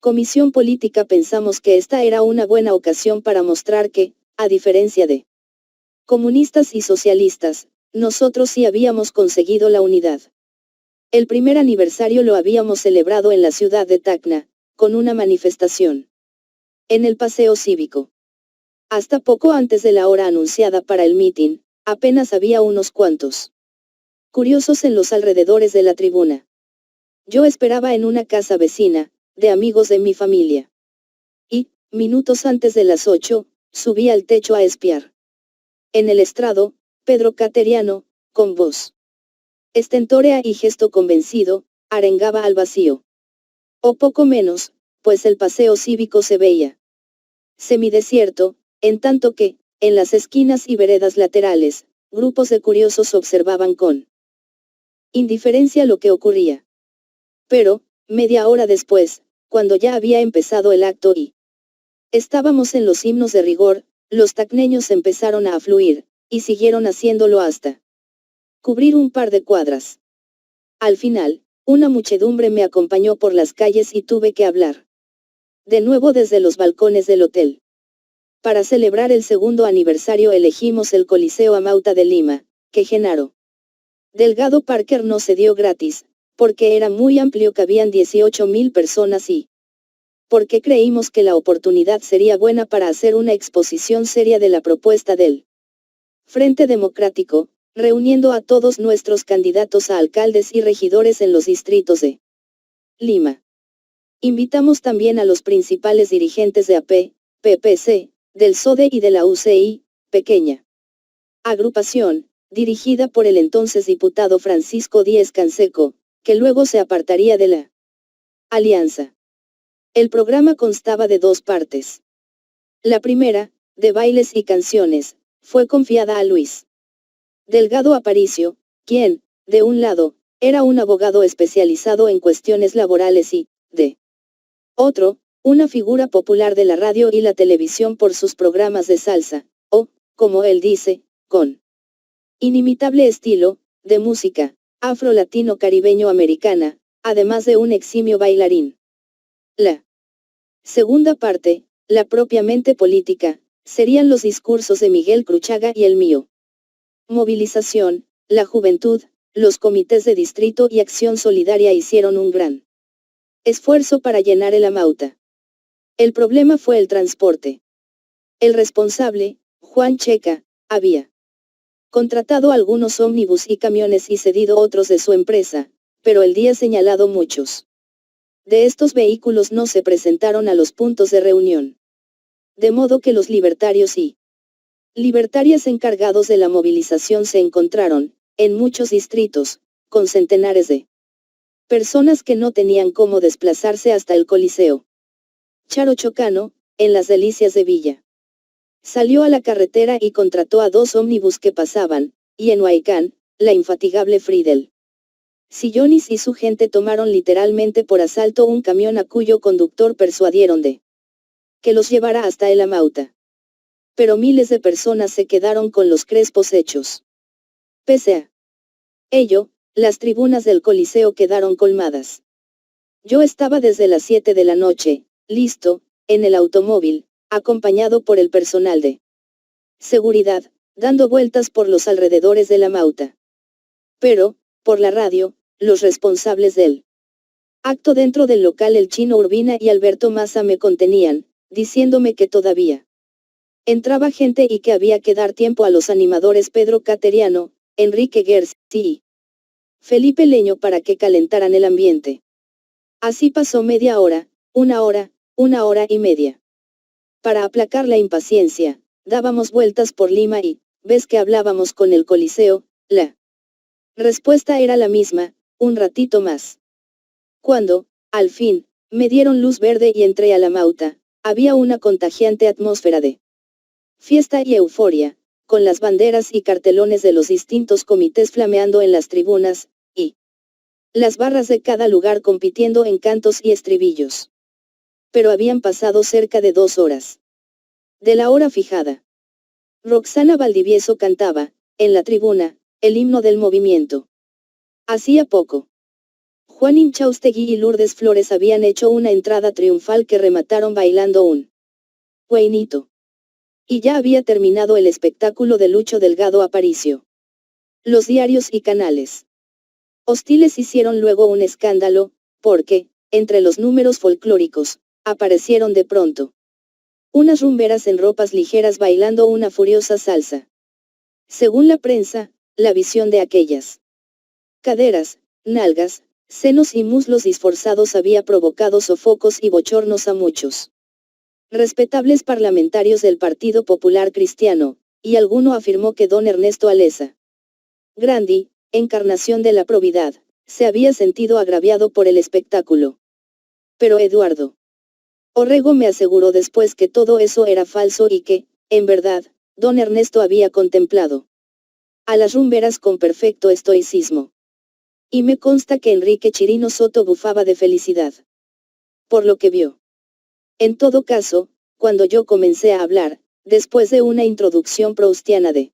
B: Comisión Política pensamos que esta era una buena ocasión para mostrar que, a diferencia de comunistas y socialistas, nosotros sí habíamos conseguido la unidad. El primer aniversario lo habíamos celebrado en la ciudad de Tacna, con una manifestación en el Paseo Cívico. Hasta poco antes de la hora anunciada para el mitin, apenas había unos cuantos curiosos en los alrededores de la tribuna. Yo esperaba en una casa vecina, de amigos de mi familia. Y, minutos antes de las 8, subí al techo a espiar. En el estrado, Pedro Cateriano, con voz estentórea y gesto convencido, arengaba al vacío. O poco menos, pues el paseo cívico se veía semidesierto, en tanto que, en las esquinas y veredas laterales, grupos de curiosos observaban con indiferencia lo que ocurría. Pero, media hora después, cuando ya había empezado el acto y estábamos en los himnos de rigor, los tacneños empezaron a afluir, y siguieron haciéndolo hasta cubrir un par de cuadras. Al final, una muchedumbre me acompañó por las calles y tuve que hablar de nuevo desde los balcones del hotel. Para celebrar el segundo aniversario elegimos el Coliseo Amauta de Lima, que Genaro Delgado Parker no se dio gratis, porque era muy amplio, cabían 18.000 personas y porque creímos que la oportunidad sería buena para hacer una exposición seria de la propuesta del Frente Democrático, reuniendo a todos nuestros candidatos a alcaldes y regidores en los distritos de Lima. Invitamos también a los principales dirigentes de AP, PPC, del SODE y de la UCI, pequeña agrupación, dirigida por el entonces diputado Francisco Díez Canseco, que luego se apartaría de la alianza. El programa constaba de dos partes. La primera, de bailes y canciones, fue confiada a Luis Delgado Aparicio, quien, de un lado, era un abogado especializado en cuestiones laborales y, de otro, una figura popular de la radio y la televisión por sus programas de salsa, o, como él dice, con inimitable estilo, de música, afro-latino-caribeño-americana, además de un eximio bailarín. La segunda parte, la propiamente política, serían los discursos de Miguel Cruchaga y el mío. Movilización, la juventud, los comités de distrito y Acción Solidaria hicieron un gran esfuerzo para llenar el Amauta. El problema fue el transporte. El responsable, Juan Checa, había contratado algunos ómnibus y camiones y cedido otros de su empresa, pero el día señalado muchos de estos vehículos no se presentaron a los puntos de reunión. De modo que los libertarios y libertarias encargados de la movilización se encontraron, en muchos distritos, con centenares de personas que no tenían cómo desplazarse hasta el Coliseo. Charo Chocano, en las Delicias de Villa, salió a la carretera y contrató a dos ómnibus que pasaban, y en Huaycán, la infatigable Friedel. Sillonis y su gente tomaron literalmente por asalto un camión a cuyo conductor persuadieron de que los llevara hasta el Amauta. Pero miles de personas se quedaron con los crespos hechos. Pese a ello, las tribunas del Coliseo quedaron colmadas. Yo estaba desde las 7 de la noche, listo, en el automóvil, acompañado por el personal de seguridad, dando vueltas por los alrededores de la Mauta. Pero, por la radio, los responsables del acto dentro del local, el Chino Urbina y Alberto Maza, me contenían, diciéndome que todavía entraba gente y que había que dar tiempo a los animadores Pedro Cateriano, Enrique Gers y Felipe Leño para que calentaran el ambiente. Así pasó media hora, una hora y media. Para aplacar la impaciencia, dábamos vueltas por Lima y, ves que hablábamos con el Coliseo, la respuesta era la misma, un ratito más. Cuando, al fin, me dieron luz verde y entré a la Mauta, había una contagiante atmósfera de fiesta y euforia, con las banderas y cartelones de los distintos comités flameando en las tribunas, y las barras de cada lugar compitiendo en cantos y estribillos. Pero habían pasado cerca de 2 horas de la hora fijada. Roxana Valdivieso cantaba, en la tribuna, el himno del movimiento. Hacía poco, Juan Inchaustegui y Lourdes Flores habían hecho una entrada triunfal que remataron bailando un hueinito. Y ya había terminado el espectáculo de Lucho Delgado Aparicio. Los diarios y canales hostiles hicieron luego un escándalo, porque, entre los números folclóricos, aparecieron de pronto unas rumberas en ropas ligeras bailando una furiosa salsa. Según la prensa, la visión de aquellas caderas, nalgas, senos y muslos disforzados había provocado sofocos y bochornos a muchos respetables parlamentarios del Partido Popular Cristiano, y alguno afirmó que don Ernesto Alesa Grandi, encarnación de la probidad, se había sentido agraviado por el espectáculo. Pero Eduardo Orrego me aseguró después que todo eso era falso y que, en verdad, don Ernesto había contemplado a las rumberas con perfecto estoicismo. Y me consta que Enrique Chirino Soto bufaba de felicidad por lo que vio. En todo caso, cuando yo comencé a hablar, después de una introducción proustiana de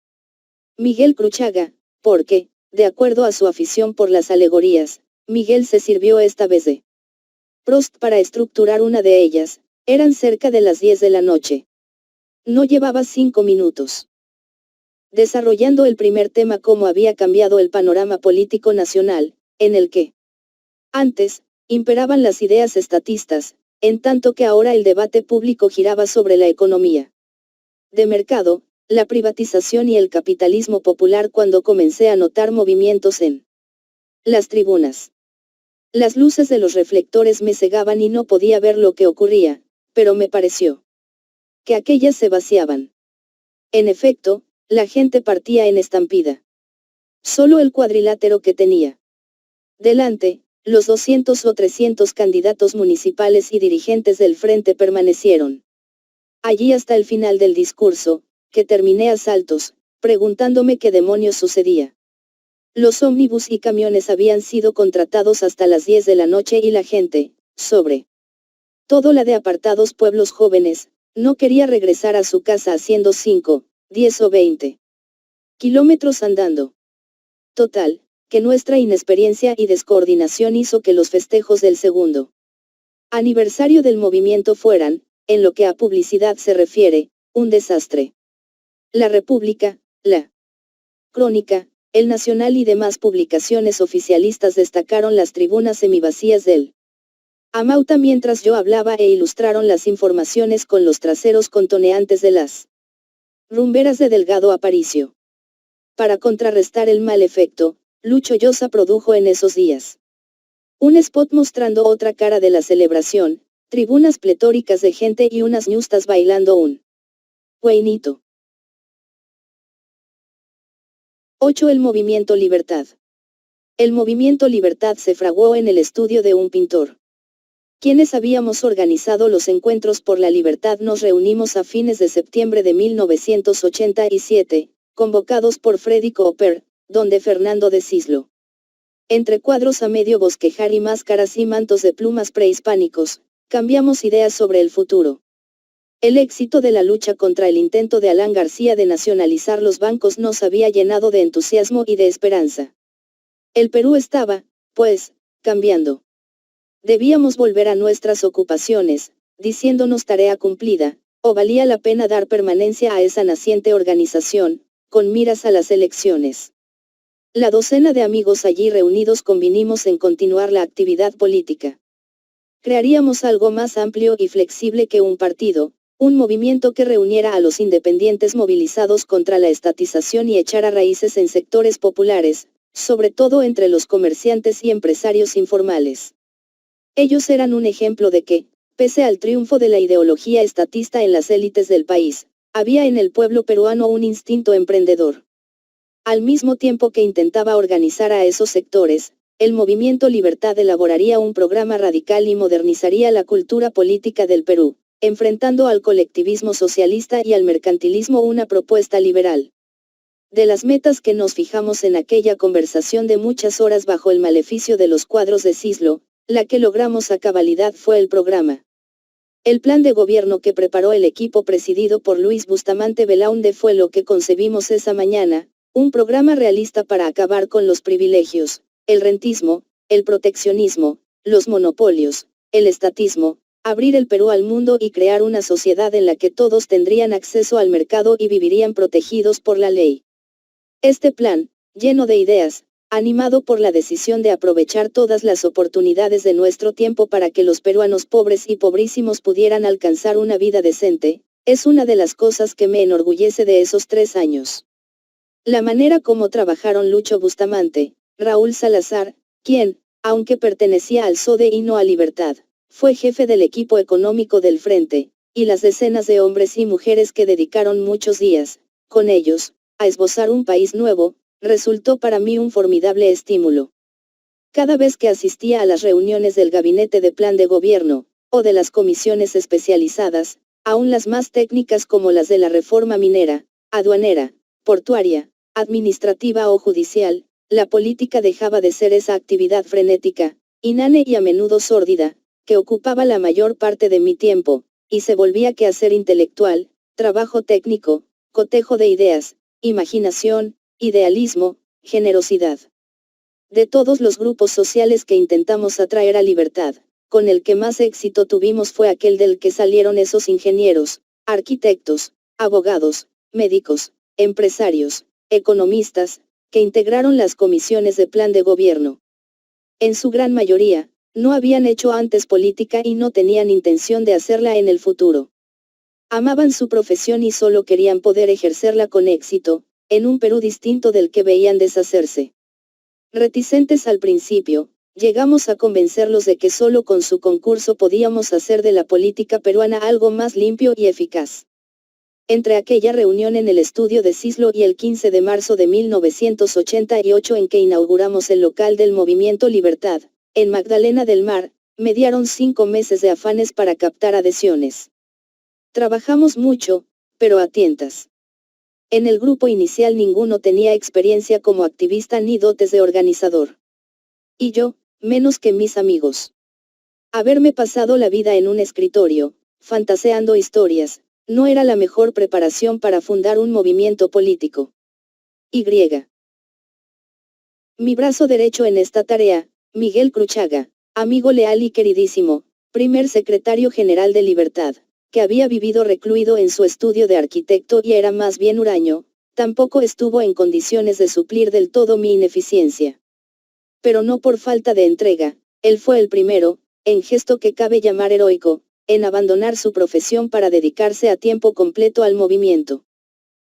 B: Miguel Cruchaga, porque, de acuerdo a su afición por las alegorías, Miguel se sirvió esta vez de Proust para estructurar una de ellas, eran cerca de las 10 de la noche. No llevaba 5 minutos desarrollando el primer tema, cómo había cambiado el panorama político nacional, en el que antes imperaban las ideas estatistas, en tanto que ahora el debate público giraba sobre la economía de mercado, la privatización y el capitalismo popular. Cuando comencé a notar movimientos en las tribunas, las luces de los reflectores me cegaban y no podía ver lo que ocurría, pero me pareció que aquellas se vaciaban. En efecto, la gente partía en estampida. Solo el cuadrilátero que tenía delante, los 200 o 300 candidatos municipales y dirigentes del frente permanecieron allí hasta el final del discurso, que terminé a saltos, preguntándome qué demonios sucedía. Los ómnibus y camiones habían sido contratados hasta las 10 de la noche y la gente, sobre todo la de apartados pueblos jóvenes, no quería regresar a su casa haciendo 5, 10 o 20 kilómetros andando. Total, que nuestra inexperiencia y descoordinación hizo que los festejos del segundo aniversario del movimiento fueran, en lo que a publicidad se refiere, un desastre. La República, la Crónica, El Nacional y demás publicaciones oficialistas destacaron las tribunas semivacías del Amauta mientras yo hablaba e ilustraron las informaciones con los traseros contoneantes de las rumberas de Delgado Aparicio. Para contrarrestar el mal efecto, Lucho Llosa produjo en esos días un spot mostrando otra cara de la celebración, tribunas pletóricas de gente y unas ñustas bailando un hueinito. 8. El Movimiento Libertad. El Movimiento Libertad se fraguó en el estudio de un pintor. Quienes habíamos organizado los encuentros por la libertad nos reunimos a fines de septiembre de 1987, convocados por Freddy Cooper, donde Fernando de Cislo. Entre cuadros a medio bosquejar y máscaras y mantos de plumas prehispánicos, cambiamos ideas sobre el futuro. El éxito de la lucha contra el intento de Alan García de nacionalizar los bancos nos había llenado de entusiasmo y de esperanza. El Perú estaba, pues, cambiando. Debíamos volver a nuestras ocupaciones, diciéndonos tarea cumplida, o valía la pena dar permanencia a esa naciente organización, con miras a las elecciones. La docena de amigos allí reunidos convinimos en continuar la actividad política. Crearíamos algo más amplio y flexible que un partido, un movimiento que reuniera a los independientes movilizados contra la estatización y echara raíces en sectores populares, sobre todo entre los comerciantes y empresarios informales. Ellos eran un ejemplo de que, pese al triunfo de la ideología estatista en las élites del país, había en el pueblo peruano un instinto emprendedor. Al mismo tiempo que intentaba organizar a esos sectores, el Movimiento Libertad elaboraría un programa radical y modernizaría la cultura política del Perú, enfrentando al colectivismo socialista y al mercantilismo una propuesta liberal. De las metas que nos fijamos en aquella conversación de muchas horas bajo el maleficio de los cuadros de Cislo, la que logramos a cabalidad fue el programa. El plan de gobierno que preparó el equipo presidido por Luis Bustamante Belaunde fue lo que concebimos esa mañana, un programa realista para acabar con los privilegios, el rentismo, el proteccionismo, los monopolios, el estatismo, abrir el Perú al mundo y crear una sociedad en la que todos tendrían acceso al mercado y vivirían protegidos por la ley. Este plan, lleno de ideas, animado por la decisión de aprovechar todas las oportunidades de nuestro tiempo para que los peruanos pobres y pobrísimos pudieran alcanzar una vida decente, es una de las cosas que me enorgullece de esos 3 años. La manera como trabajaron Lucho Bustamante, Raúl Salazar, quien, aunque pertenecía al SODE y no a Libertad, fue jefe del equipo económico del Frente, y las decenas de hombres y mujeres que dedicaron muchos días, con ellos, a esbozar un país nuevo, resultó para mí un formidable estímulo. Cada vez que asistía a las reuniones del Gabinete de Plan de Gobierno, o de las comisiones especializadas, aún las más técnicas como las de la reforma minera, aduanera, portuaria, administrativa o judicial, la política dejaba de ser esa actividad frenética, inane y a menudo sórdida, que ocupaba la mayor parte de mi tiempo, y se volvía quehacer intelectual, trabajo técnico, cotejo de ideas, imaginación, idealismo, generosidad. De todos los grupos sociales que intentamos atraer a Libertad, con el que más éxito tuvimos fue aquel del que salieron esos ingenieros, arquitectos, abogados, médicos, empresarios, economistas, que integraron las comisiones de plan de gobierno. En su gran mayoría, no habían hecho antes política y no tenían intención de hacerla en el futuro. Amaban su profesión y solo querían poder ejercerla con éxito, en un Perú distinto del que veían deshacerse. Reticentes al principio, llegamos a convencerlos de que solo con su concurso podíamos hacer de la política peruana algo más limpio y eficaz. Entre aquella reunión en el estudio de Cislo y el 15 de marzo de 1988 en que inauguramos el local del Movimiento Libertad, en Magdalena del Mar, mediaron 5 meses de afanes para captar adhesiones. Trabajamos mucho, pero a tientas. En el grupo inicial ninguno tenía experiencia como activista ni dotes de organizador. Y yo, menos que mis amigos. Haberme pasado la vida en un escritorio, fantaseando historias, no era la mejor preparación para fundar un movimiento político. Y. Mi brazo derecho en esta tarea, Miguel Cruchaga, amigo leal y queridísimo, primer secretario general de Libertad, que había vivido recluido en su estudio de arquitecto y era más bien huraño, tampoco estuvo en condiciones de suplir del todo mi ineficiencia. Pero no por falta de entrega, él fue el primero, en gesto que cabe llamar heroico, en abandonar su profesión para dedicarse a tiempo completo al movimiento.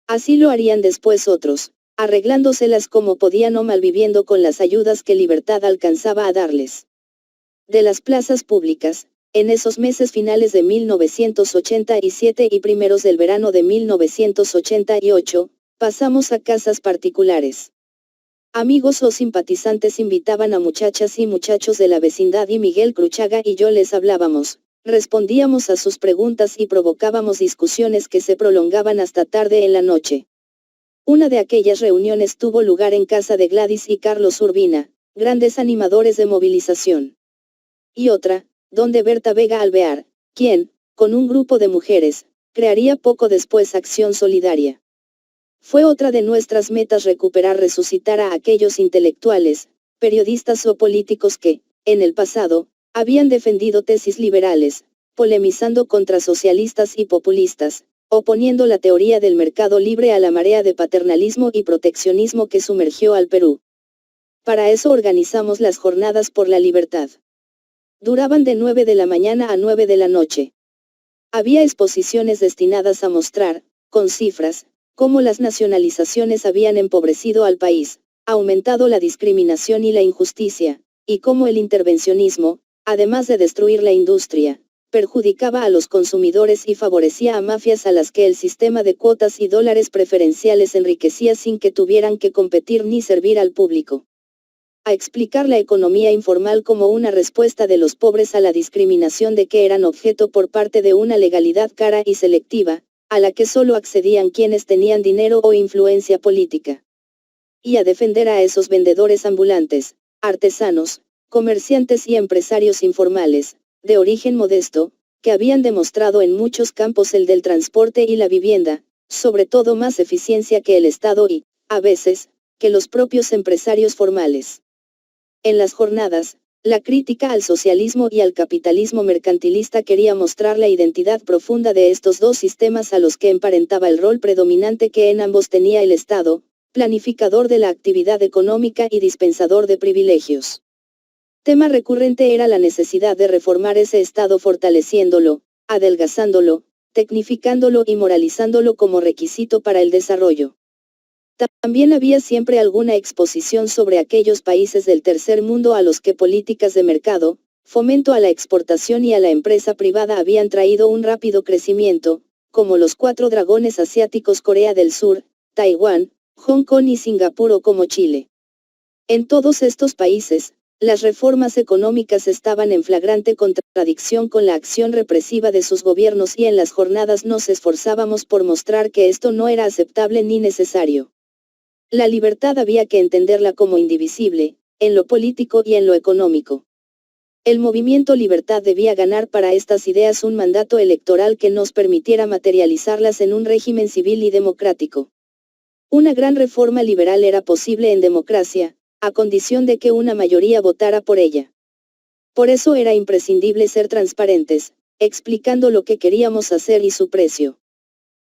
B: Así lo harían después otros, arreglándoselas como podían o malviviendo con las ayudas que Libertad alcanzaba a darles. De las plazas públicas, en esos meses finales de 1987 y primeros del verano de 1988, pasamos a casas particulares. Amigos o simpatizantes invitaban a muchachas y muchachos de la vecindad y Miguel Cruchaga y yo les hablábamos, respondíamos a sus preguntas y provocábamos discusiones que se prolongaban hasta tarde en la noche. Una de aquellas reuniones tuvo lugar en casa de Gladys y Carlos Urbina, grandes animadores de movilización. Y otra, donde Berta Vega Alvear, quien, con un grupo de mujeres, crearía poco después Acción Solidaria. Fue otra de nuestras metas resucitar a aquellos intelectuales, periodistas o políticos que, en el pasado, habían defendido tesis liberales, polemizando contra socialistas y populistas, oponiendo la teoría del mercado libre a la marea de paternalismo y proteccionismo que sumergió al Perú. Para eso organizamos las Jornadas por la Libertad. Duraban de 9 de la mañana a 9 de la noche. Había exposiciones destinadas a mostrar, con cifras, cómo las nacionalizaciones habían empobrecido al país, aumentado la discriminación y la injusticia, y cómo el intervencionismo, además de destruir la industria, perjudicaba a los consumidores y favorecía a mafias a las que el sistema de cuotas y dólares preferenciales enriquecía sin que tuvieran que competir ni servir al público. A explicar la economía informal como una respuesta de los pobres a la discriminación de que eran objeto por parte de una legalidad cara y selectiva, a la que solo accedían quienes tenían dinero o influencia política. Y a defender a esos vendedores ambulantes, artesanos, comerciantes y empresarios informales, de origen modesto, que habían demostrado en muchos campos el del transporte y la vivienda, sobre todo más eficiencia que el Estado y, a veces, que los propios empresarios formales. En las jornadas, la crítica al socialismo y al capitalismo mercantilista quería mostrar la identidad profunda de estos dos sistemas a los que emparentaba el rol predominante que en ambos tenía el Estado, planificador de la actividad económica y dispensador de privilegios. Tema recurrente era la necesidad de reformar ese Estado fortaleciéndolo, adelgazándolo, tecnificándolo y moralizándolo como requisito para el desarrollo. También había siempre alguna exposición sobre aquellos países del tercer mundo a los que políticas de mercado, fomento a la exportación y a la empresa privada habían traído un rápido crecimiento, como los 4 dragones asiáticos Corea del Sur, Taiwán, Hong Kong y Singapur o como Chile. En todos estos países, las reformas económicas estaban en flagrante contradicción con la acción represiva de sus gobiernos y en las jornadas nos esforzábamos por mostrar que esto no era aceptable ni necesario. La libertad había que entenderla como indivisible, en lo político y en lo económico. El movimiento Libertad debía ganar para estas ideas un mandato electoral que nos permitiera materializarlas en un régimen civil y democrático. Una gran reforma liberal era posible en democracia, a condición de que una mayoría votara por ella. Por eso era imprescindible ser transparentes, explicando lo que queríamos hacer y su precio.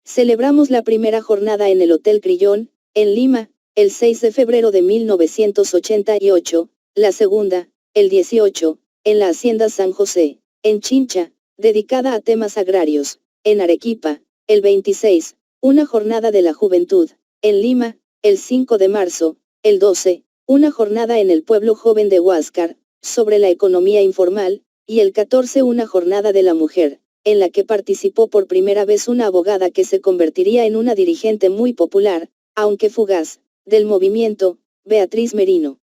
B: Celebramos la primera jornada en el Hotel Crillon, en Lima, el 6 de febrero de 1988, la segunda, el 18, en la Hacienda San José, en Chincha, dedicada a temas agrarios, en Arequipa, el 26, una jornada de la juventud, en Lima, el 5 de marzo, el 12, una jornada en el pueblo joven de Huáscar, sobre la economía informal, y el 14 una jornada de la mujer, en la que participó por primera vez una abogada que se convertiría en una dirigente muy popular, aunque fugaz, del movimiento, Beatriz Merino.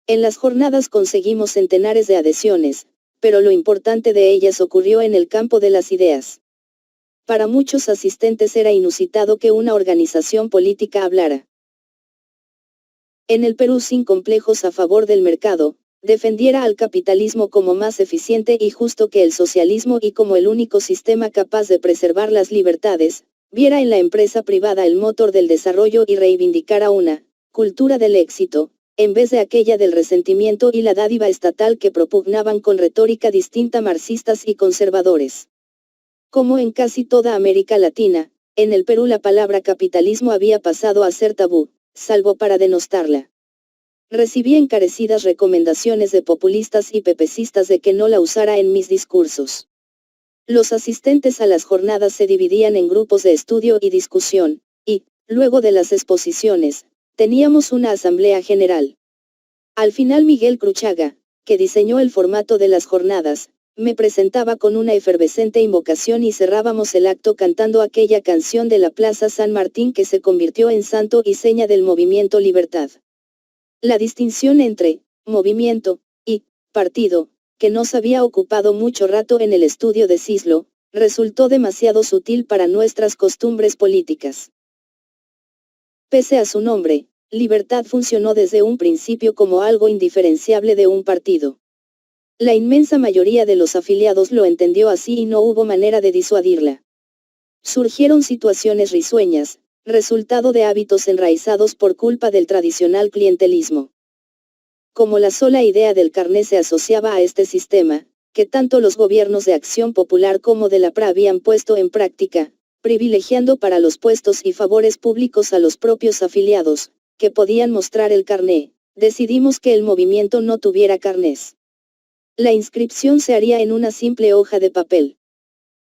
B: En las jornadas conseguimos centenares de adhesiones, pero lo importante de ellas ocurrió en el campo de las ideas. Para muchos asistentes era inusitado que una organización política hablara en el Perú sin complejos a favor del mercado, defendiera al capitalismo como más eficiente y justo que el socialismo y como el único sistema capaz de preservar las libertades, viera en la empresa privada el motor del desarrollo y reivindicara una cultura del éxito, en vez de aquella del resentimiento y la dádiva estatal que propugnaban con retórica distinta marxistas y conservadores. Como en casi toda América Latina, en el Perú la palabra capitalismo había pasado a ser tabú, salvo para denostarla. Recibí encarecidas recomendaciones de populistas y pepecistas de que no la usara en mis discursos. Los asistentes a las jornadas se dividían en grupos de estudio y discusión, y, luego de las exposiciones, teníamos una asamblea general. Al final Miguel Cruchaga, que diseñó el formato de las jornadas, me presentaba con una efervescente invocación y cerrábamos el acto cantando aquella canción de la Plaza San Martín que se convirtió en santo y seña del movimiento Libertad. La distinción entre movimiento y partido, que nos había ocupado mucho rato en el estudio de Cislo, resultó demasiado sutil para nuestras costumbres políticas. Pese a su nombre, Libertad funcionó desde un principio como algo indiferenciable de un partido. La inmensa mayoría de los afiliados lo entendió así y no hubo manera de disuadirla. Surgieron situaciones risueñas, resultado de hábitos enraizados por culpa del tradicional clientelismo. Como la sola idea del carné se asociaba a este sistema, que tanto los gobiernos de Acción Popular como de la PRA habían puesto en práctica, privilegiando para los puestos y favores públicos a los propios afiliados, que podían mostrar el carné, decidimos que el movimiento no tuviera carnés. La inscripción se haría en una simple hoja de papel.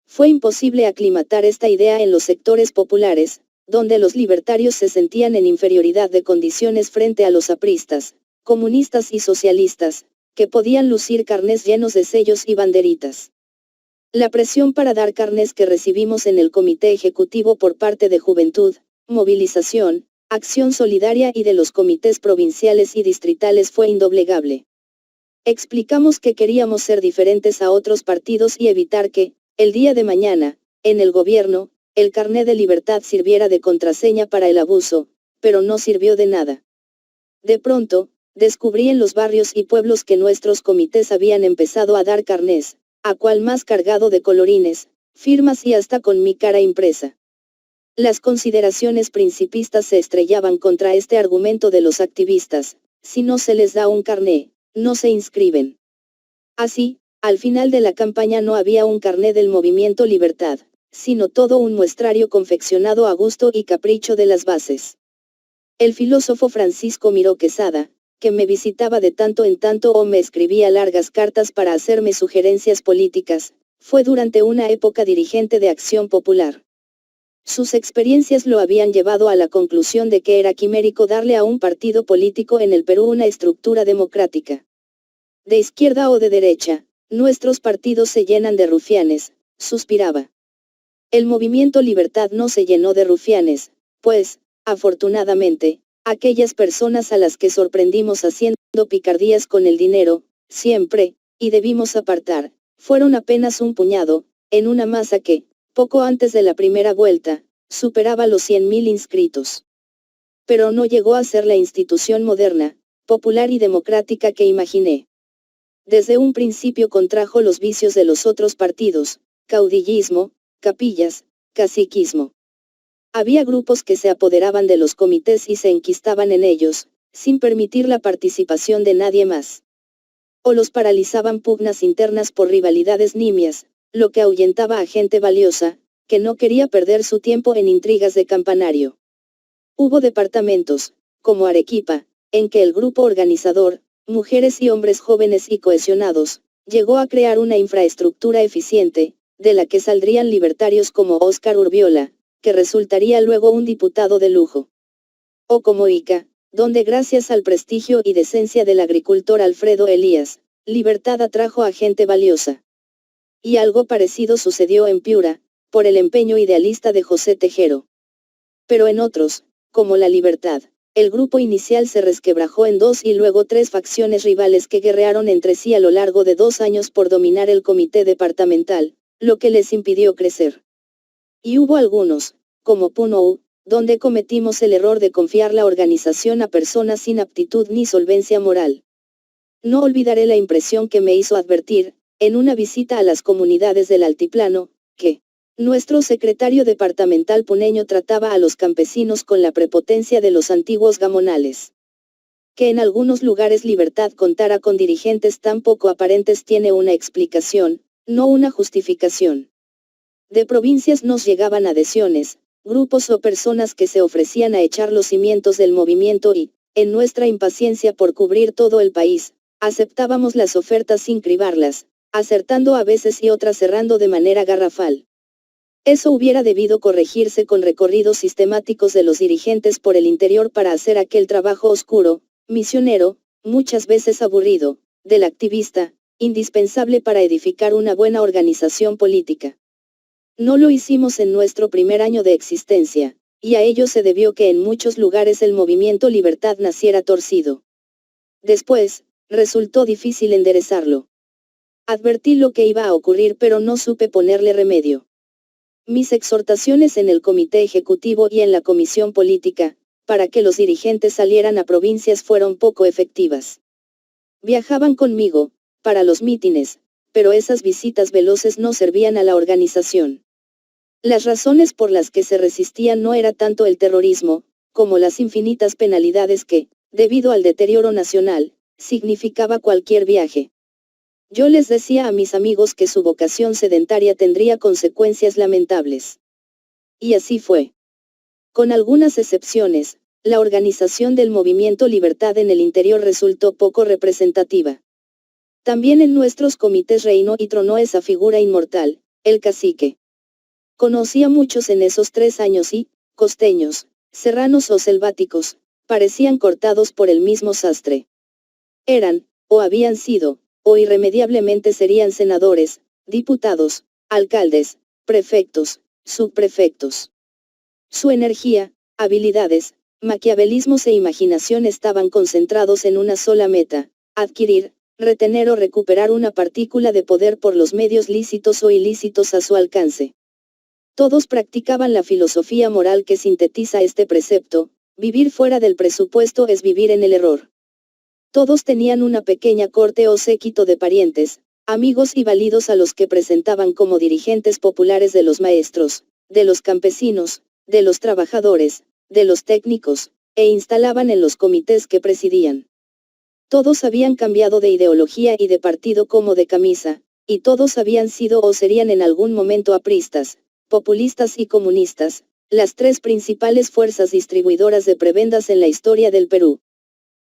B: Fue imposible aclimatar esta idea en los sectores populares, donde los libertarios se sentían en inferioridad de condiciones frente a los apristas, comunistas y socialistas, que podían lucir carnés llenos de sellos y banderitas. La presión para dar carnés que recibimos en el Comité Ejecutivo por parte de Juventud, Movilización, Acción Solidaria y de los comités provinciales y distritales fue indoblegable. Explicamos que queríamos ser diferentes a otros partidos y evitar que, el día de mañana, en el gobierno, el carné de Libertad sirviera de contraseña para el abuso, pero no sirvió de nada. De pronto, descubrí en los barrios y pueblos que nuestros comités habían empezado a dar carnés, a cual más cargado de colorines, firmas y hasta con mi cara impresa. Las consideraciones principistas se estrellaban contra este argumento de los activistas: si no se les da un carné, no se inscriben. Así, al final de la campaña no había un carné del Movimiento Libertad, sino todo un muestrario confeccionado a gusto y capricho de las bases. El filósofo Francisco Miró Quesada, que me visitaba de tanto en tanto o me escribía largas cartas para hacerme sugerencias políticas, fue durante una época dirigente de Acción Popular. Sus experiencias lo habían llevado a la conclusión de que era quimérico darle a un partido político en el Perú una estructura democrática. De izquierda o de derecha, nuestros partidos se llenan de rufianes, suspiraba. El Movimiento Libertad no se llenó de rufianes, pues, afortunadamente, aquellas personas a las que sorprendimos haciendo picardías con el dinero, siempre, y debimos apartar, fueron apenas un puñado, en una masa que, poco antes de la primera vuelta, superaba los 100.000 inscritos. Pero no llegó a ser la institución moderna, popular y democrática que imaginé. Desde un principio contrajo los vicios de los otros partidos: caudillismo, capillas, caciquismo. Había grupos que se apoderaban de los comités y se enquistaban en ellos, sin permitir la participación de nadie más. O los paralizaban pugnas internas por rivalidades nimias, lo que ahuyentaba a gente valiosa, que no quería perder su tiempo en intrigas de campanario. Hubo departamentos, como Arequipa, en que el grupo organizador, mujeres y hombres jóvenes y cohesionados, llegó a crear una infraestructura eficiente, de la que saldrían libertarios como Óscar Urbiola, que resultaría luego un diputado de lujo. O como Ica, donde gracias al prestigio y decencia del agricultor Alfredo Elías, Libertad atrajo a gente valiosa. Y algo parecido sucedió en Piura, por el empeño idealista de José Tejero. Pero en otros, como La Libertad, el grupo inicial se resquebrajó en 2 y luego 3 facciones rivales que guerrearon entre sí a lo largo de 2 años por dominar el comité departamental, lo que les impidió crecer. Y hubo algunos, como Punou, donde cometimos el error de confiar la organización a personas sin aptitud ni solvencia moral. No olvidaré la impresión que me hizo advertir, en una visita a las comunidades del Altiplano, que nuestro secretario departamental puneño trataba a los campesinos con la prepotencia de los antiguos gamonales. Que en algunos lugares Libertad contara con dirigentes tan poco aparentes tiene una explicación, no una justificación. De provincias nos llegaban adhesiones, grupos o personas que se ofrecían a echar los cimientos del movimiento y, en nuestra impaciencia por cubrir todo el país, aceptábamos las ofertas sin cribarlas, acertando a veces y otras errando de manera garrafal. Eso hubiera debido corregirse con recorridos sistemáticos de los dirigentes por el interior para hacer aquel trabajo oscuro, misionero, muchas veces aburrido, del activista, indispensable para edificar una buena organización política. No lo hicimos en nuestro primer año de existencia, y a ello se debió que en muchos lugares el movimiento Libertad naciera torcido. Después, resultó difícil enderezarlo. Advertí lo que iba a ocurrir pero no supe ponerle remedio. Mis exhortaciones en el comité ejecutivo y en la comisión política, para que los dirigentes salieran a provincias fueron poco efectivas. Viajaban conmigo, para los mítines, pero esas visitas veloces no servían a la organización. Las razones por las que se resistían no era tanto el terrorismo, como las infinitas penalidades que, debido al deterioro nacional, significaba cualquier viaje. Yo les decía a mis amigos que su vocación sedentaria tendría consecuencias lamentables. Y así fue. Con algunas excepciones, la organización del movimiento Libertad en el interior resultó poco representativa. También en nuestros comités reinó y tronó esa figura inmortal, el cacique. Conocí a muchos en esos 3 años y, costeños, serranos o selváticos, parecían cortados por el mismo sastre. Eran, o habían sido, o irremediablemente serían senadores, diputados, alcaldes, prefectos, subprefectos. Su energía, habilidades, maquiavelismos e imaginación estaban concentrados en una sola meta: adquirir, retener o recuperar una partícula de poder por los medios lícitos o ilícitos a su alcance. Todos practicaban la filosofía moral que sintetiza este precepto: vivir fuera del presupuesto es vivir en el error. Todos tenían una pequeña corte o séquito de parientes, amigos y válidos a los que presentaban como dirigentes populares de los maestros, de los campesinos, de los trabajadores, de los técnicos, e instalaban en los comités que presidían. Todos habían cambiado de ideología y de partido como de camisa, y todos habían sido o serían en algún momento apristas, populistas y comunistas, las 3 principales fuerzas distribuidoras de prebendas en la historia del Perú.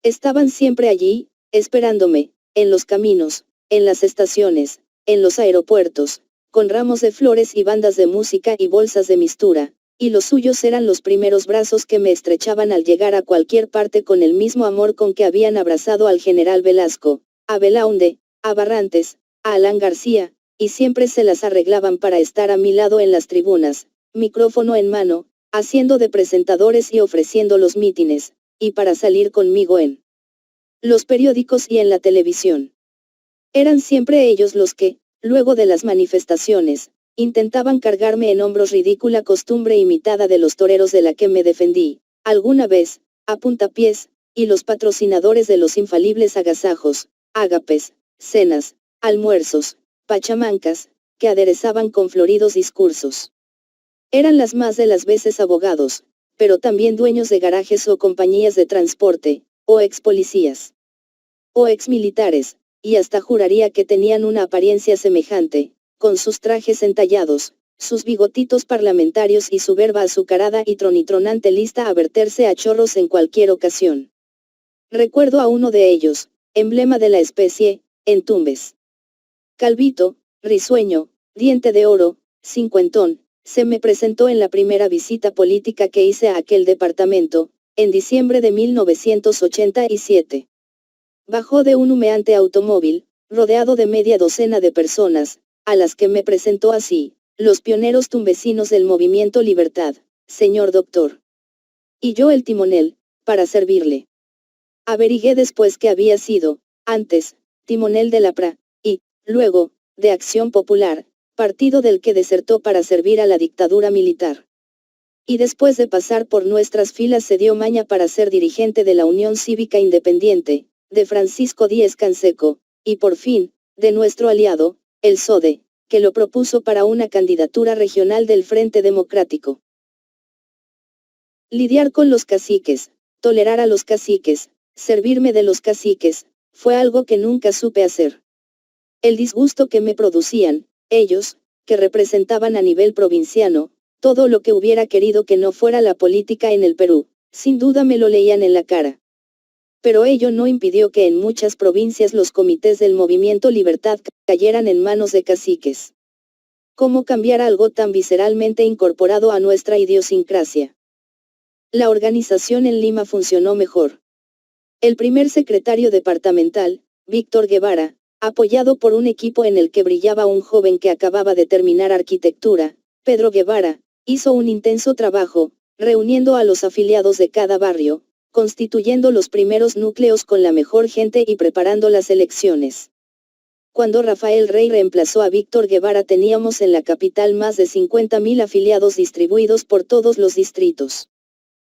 B: Estaban siempre allí, esperándome, en los caminos, en las estaciones, en los aeropuertos, con ramos de flores y bandas de música y bolsas de mistura, y los suyos eran los primeros brazos que me estrechaban al llegar a cualquier parte con el mismo amor con que habían abrazado al general Velasco, a Belaunde, a Barrantes, a Alán García, y siempre se las arreglaban para estar a mi lado en las tribunas, micrófono en mano, haciendo de presentadores y ofreciendo los mítines, y para salir conmigo en los periódicos y en la televisión. Eran siempre ellos los que, luego de las manifestaciones, intentaban cargarme en hombros, ridícula costumbre imitada de los toreros de la que me defendí, alguna vez, a puntapiés, y los patrocinadores de los infalibles agasajos, ágapes, cenas, almuerzos, pachamancas, que aderezaban con floridos discursos. Eran las más de las veces abogados, pero también dueños de garajes o compañías de transporte, o ex policías, o ex militares, y hasta juraría que tenían una apariencia semejante, con sus trajes entallados, sus bigotitos parlamentarios y su verba azucarada y tronitronante lista a verterse a chorros en cualquier ocasión. Recuerdo a uno de ellos, emblema de la especie, en Tumbes. Calvito, risueño, diente de oro, cincuentón, se me presentó en la primera visita política que hice a aquel departamento, en diciembre de 1987. Bajó de un humeante automóvil, rodeado de media docena de personas, a las que me presentó así: los pioneros tumbesinos del movimiento Libertad, señor doctor. Y yo el timonel, para servirle. Averigué después que había sido, antes, timonel de la PRA, y, luego, de Acción Popular, partido del que desertó para servir a la dictadura militar. Y después de pasar por nuestras filas se dio maña para ser dirigente de la Unión Cívica Independiente, de Francisco Díez Canseco, y por fin, de nuestro aliado, el SODE, que lo propuso para una candidatura regional del Frente Democrático. Lidiar con los caciques, tolerar a los caciques, servirme de los caciques, fue algo que nunca supe hacer. El disgusto que me producían, ellos, que representaban a nivel provinciano, todo lo que hubiera querido que no fuera la política en el Perú, sin duda me lo leían en la cara. Pero ello no impidió que en muchas provincias los comités del movimiento Libertad cayeran en manos de caciques. ¿Cómo cambiar algo tan visceralmente incorporado a nuestra idiosincrasia? La organización en Lima funcionó mejor. El primer secretario departamental, Víctor Guevara, apoyado por un equipo en el que brillaba un joven que acababa de terminar arquitectura, Pedro Guevara, hizo un intenso trabajo, reuniendo a los afiliados de cada barrio, constituyendo los primeros núcleos con la mejor gente y preparando las elecciones. Cuando Rafael Rey reemplazó a Víctor Guevara teníamos en la capital más de 50.000 afiliados distribuidos por todos los distritos.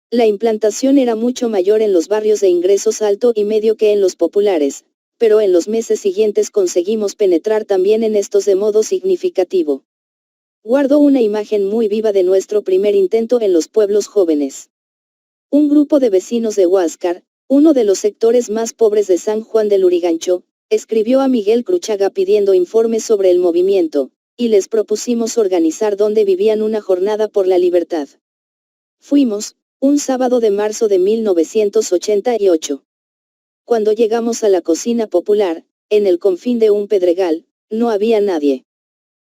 B: La implantación era mucho mayor en los barrios de ingresos alto y medio que en los populares, pero en los meses siguientes conseguimos penetrar también en estos de modo significativo. Guardo una imagen muy viva de nuestro primer intento en los pueblos jóvenes. Un grupo de vecinos de Huáscar, uno de los sectores más pobres de San Juan del Lurigancho, escribió a Miguel Cruchaga pidiendo informes sobre el movimiento, y les propusimos organizar donde vivían una jornada por la libertad. Fuimos, un sábado de marzo de 1988. Cuando llegamos a la cocina popular, en el confín de un pedregal, no había nadie.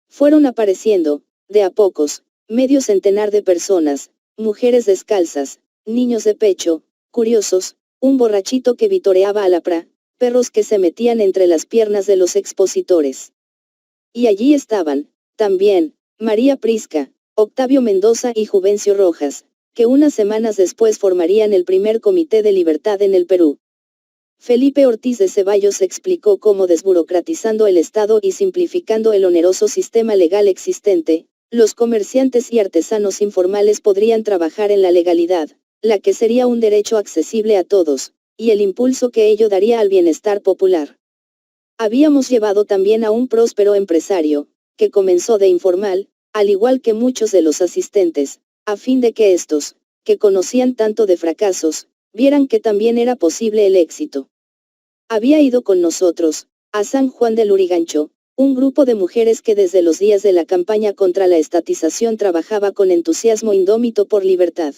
B: Fueron apareciendo, de a pocos, medio centenar de personas, mujeres descalzas, niños de pecho, curiosos, un borrachito que vitoreaba a la pra, perros que se metían entre las piernas de los expositores. Y allí estaban, también, María Prisca, Octavio Mendoza y Juvencio Rojas, que unas semanas después formarían el primer Comité de Libertad en el Perú. Felipe Ortiz de Ceballos explicó cómo desburocratizando el Estado y simplificando el oneroso sistema legal existente, los comerciantes y artesanos informales podrían trabajar en la legalidad, la que sería un derecho accesible a todos, y el impulso que ello daría al bienestar popular. Habíamos llevado también a un próspero empresario, que comenzó de informal, al igual que muchos de los asistentes, a fin de que estos, que conocían tanto de fracasos, vieran que también era posible el éxito. Había ido con nosotros, a San Juan del Lurigancho, un grupo de mujeres que desde los días de la campaña contra la estatización trabajaba con entusiasmo indómito por libertad.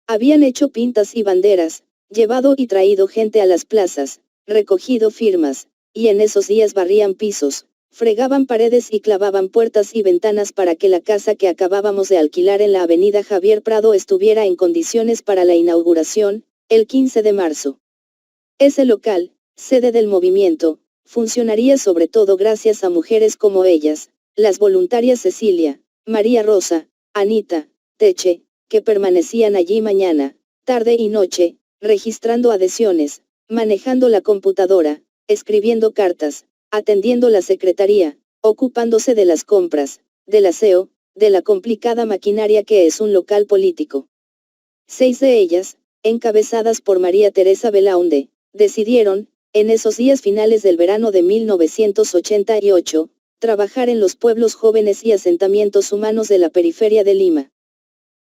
B: Habían hecho pintas y banderas, llevado y traído gente a las plazas, recogido firmas, y en esos días barrían pisos, fregaban paredes y clavaban puertas y ventanas para que la casa que acabábamos de alquilar en la avenida Javier Prado estuviera en condiciones para la inauguración, el 15 de marzo. Ese local, sede del movimiento, funcionaría sobre todo gracias a mujeres como ellas, las voluntarias Cecilia, María Rosa, Anita, Teche, que permanecían allí mañana, tarde y noche, registrando adhesiones, manejando la computadora, escribiendo cartas, atendiendo la secretaría, ocupándose de las compras, del aseo, de la complicada maquinaria que es un local político. 6 de ellas, encabezadas por María Teresa Belaunde, decidieron, en esos días finales del verano de 1988, trabajar en los pueblos jóvenes y asentamientos humanos de la periferia de Lima.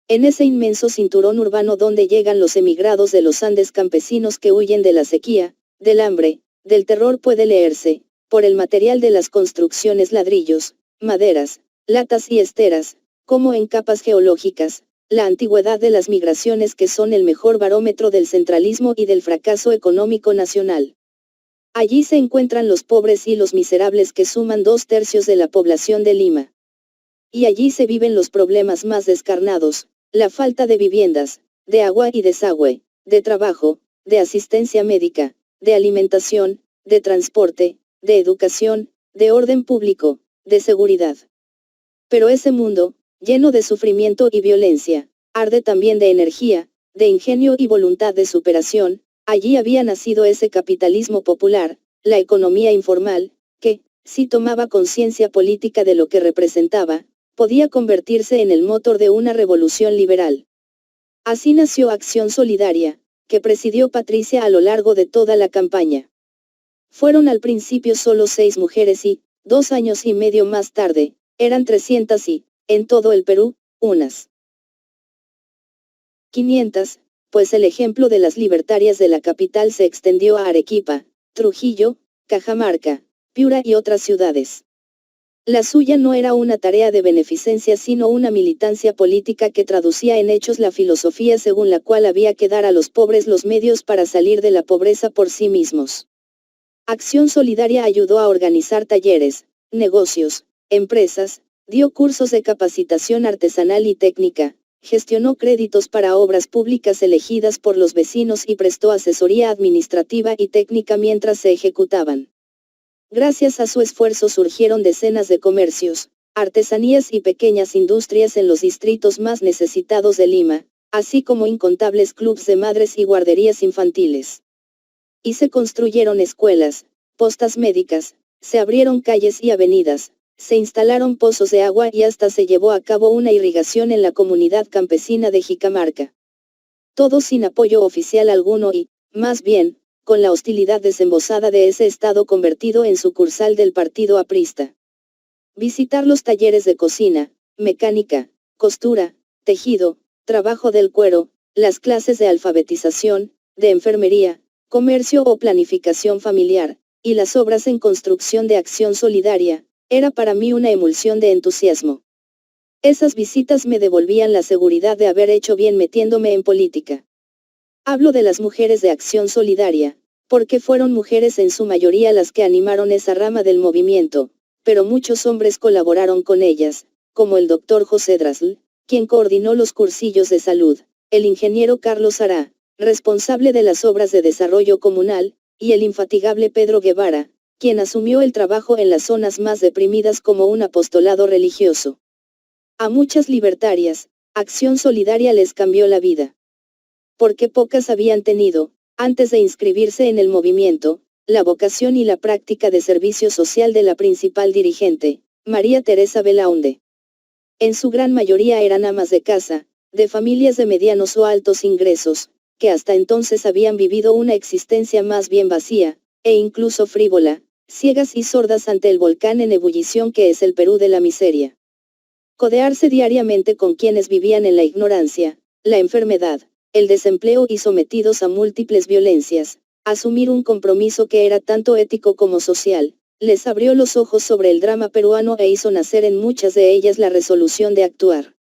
B: En ese inmenso cinturón urbano donde llegan los emigrados de los Andes campesinos que huyen de la sequía, del hambre, del terror puede leerse, por el material de las construcciones ladrillos, maderas, latas y esteras, como en capas geológicas, la antigüedad de las migraciones que son el mejor barómetro del centralismo y del fracaso económico nacional. Allí se encuentran los pobres y los miserables que suman 2/3 de la población de Lima. Y allí se viven los problemas más descarnados, la falta de viviendas, de agua y desagüe, de trabajo, de asistencia médica, de alimentación, de transporte, de educación, de orden público, de seguridad. Pero ese mundo, lleno de sufrimiento y violencia, arde también de energía, de ingenio y voluntad de superación. Allí había nacido ese capitalismo popular, la economía informal, que, si tomaba conciencia política de lo que representaba, podía convertirse en el motor de una revolución liberal. Así nació Acción Solidaria, que presidió Patricia a lo largo de toda la campaña. Fueron al principio solo 6 mujeres y, 2 años y medio más tarde, eran 300 y, en todo el Perú, unas 500, pues el ejemplo de las libertarias de la capital se extendió a Arequipa, Trujillo, Cajamarca, Piura y otras ciudades. La suya no era una tarea de beneficencia sino una militancia política que traducía en hechos la filosofía según la cual había que dar a los pobres los medios para salir de la pobreza por sí mismos. Acción Solidaria ayudó a organizar talleres, negocios, empresas, dio cursos de capacitación artesanal y técnica, gestionó créditos para obras públicas elegidas por los vecinos y prestó asesoría administrativa y técnica mientras se ejecutaban. Gracias a su esfuerzo surgieron decenas de comercios, artesanías y pequeñas industrias en los distritos más necesitados de Lima, así como incontables clubs de madres y guarderías infantiles. Y se construyeron escuelas, postas médicas, se abrieron calles y avenidas, se instalaron pozos de agua y hasta se llevó a cabo una irrigación en la comunidad campesina de Jicamarca. Todo sin apoyo oficial alguno y, más bien, con la hostilidad desembosada de ese Estado convertido en sucursal del partido aprista. Visitar los talleres de cocina, mecánica, costura, tejido, trabajo del cuero, las clases de alfabetización, de enfermería, comercio o planificación familiar, y las obras en construcción de Acción Solidaria, era para mí una emulsión de entusiasmo. Esas visitas me devolvían la seguridad de haber hecho bien metiéndome en política. Hablo de las mujeres de Acción Solidaria, porque fueron mujeres en su mayoría las que animaron esa rama del movimiento, pero muchos hombres colaboraron con ellas, como el doctor José Drasl, quien coordinó los cursillos de salud, el ingeniero Carlos Ará, responsable de las obras de desarrollo comunal, y el infatigable Pedro Guevara, quien asumió el trabajo en las zonas más deprimidas como un apostolado religioso. A muchas libertarias, Acción Solidaria les cambió la vida. Porque pocas habían tenido, antes de inscribirse en el movimiento, la vocación y la práctica de servicio social de la principal dirigente, María Teresa Belaunde. En su gran mayoría eran amas de casa, de familias de medianos o altos ingresos, que hasta entonces habían vivido una existencia más bien vacía, e incluso frívola, ciegas y sordas ante el volcán en ebullición que es el Perú de la miseria. Codearse diariamente con quienes vivían en la ignorancia, la enfermedad, el desempleo y sometidos a múltiples violencias, asumir un compromiso que era tanto ético como social, les abrió los ojos sobre el drama peruano e hizo nacer en muchas de ellas la resolución de actuar.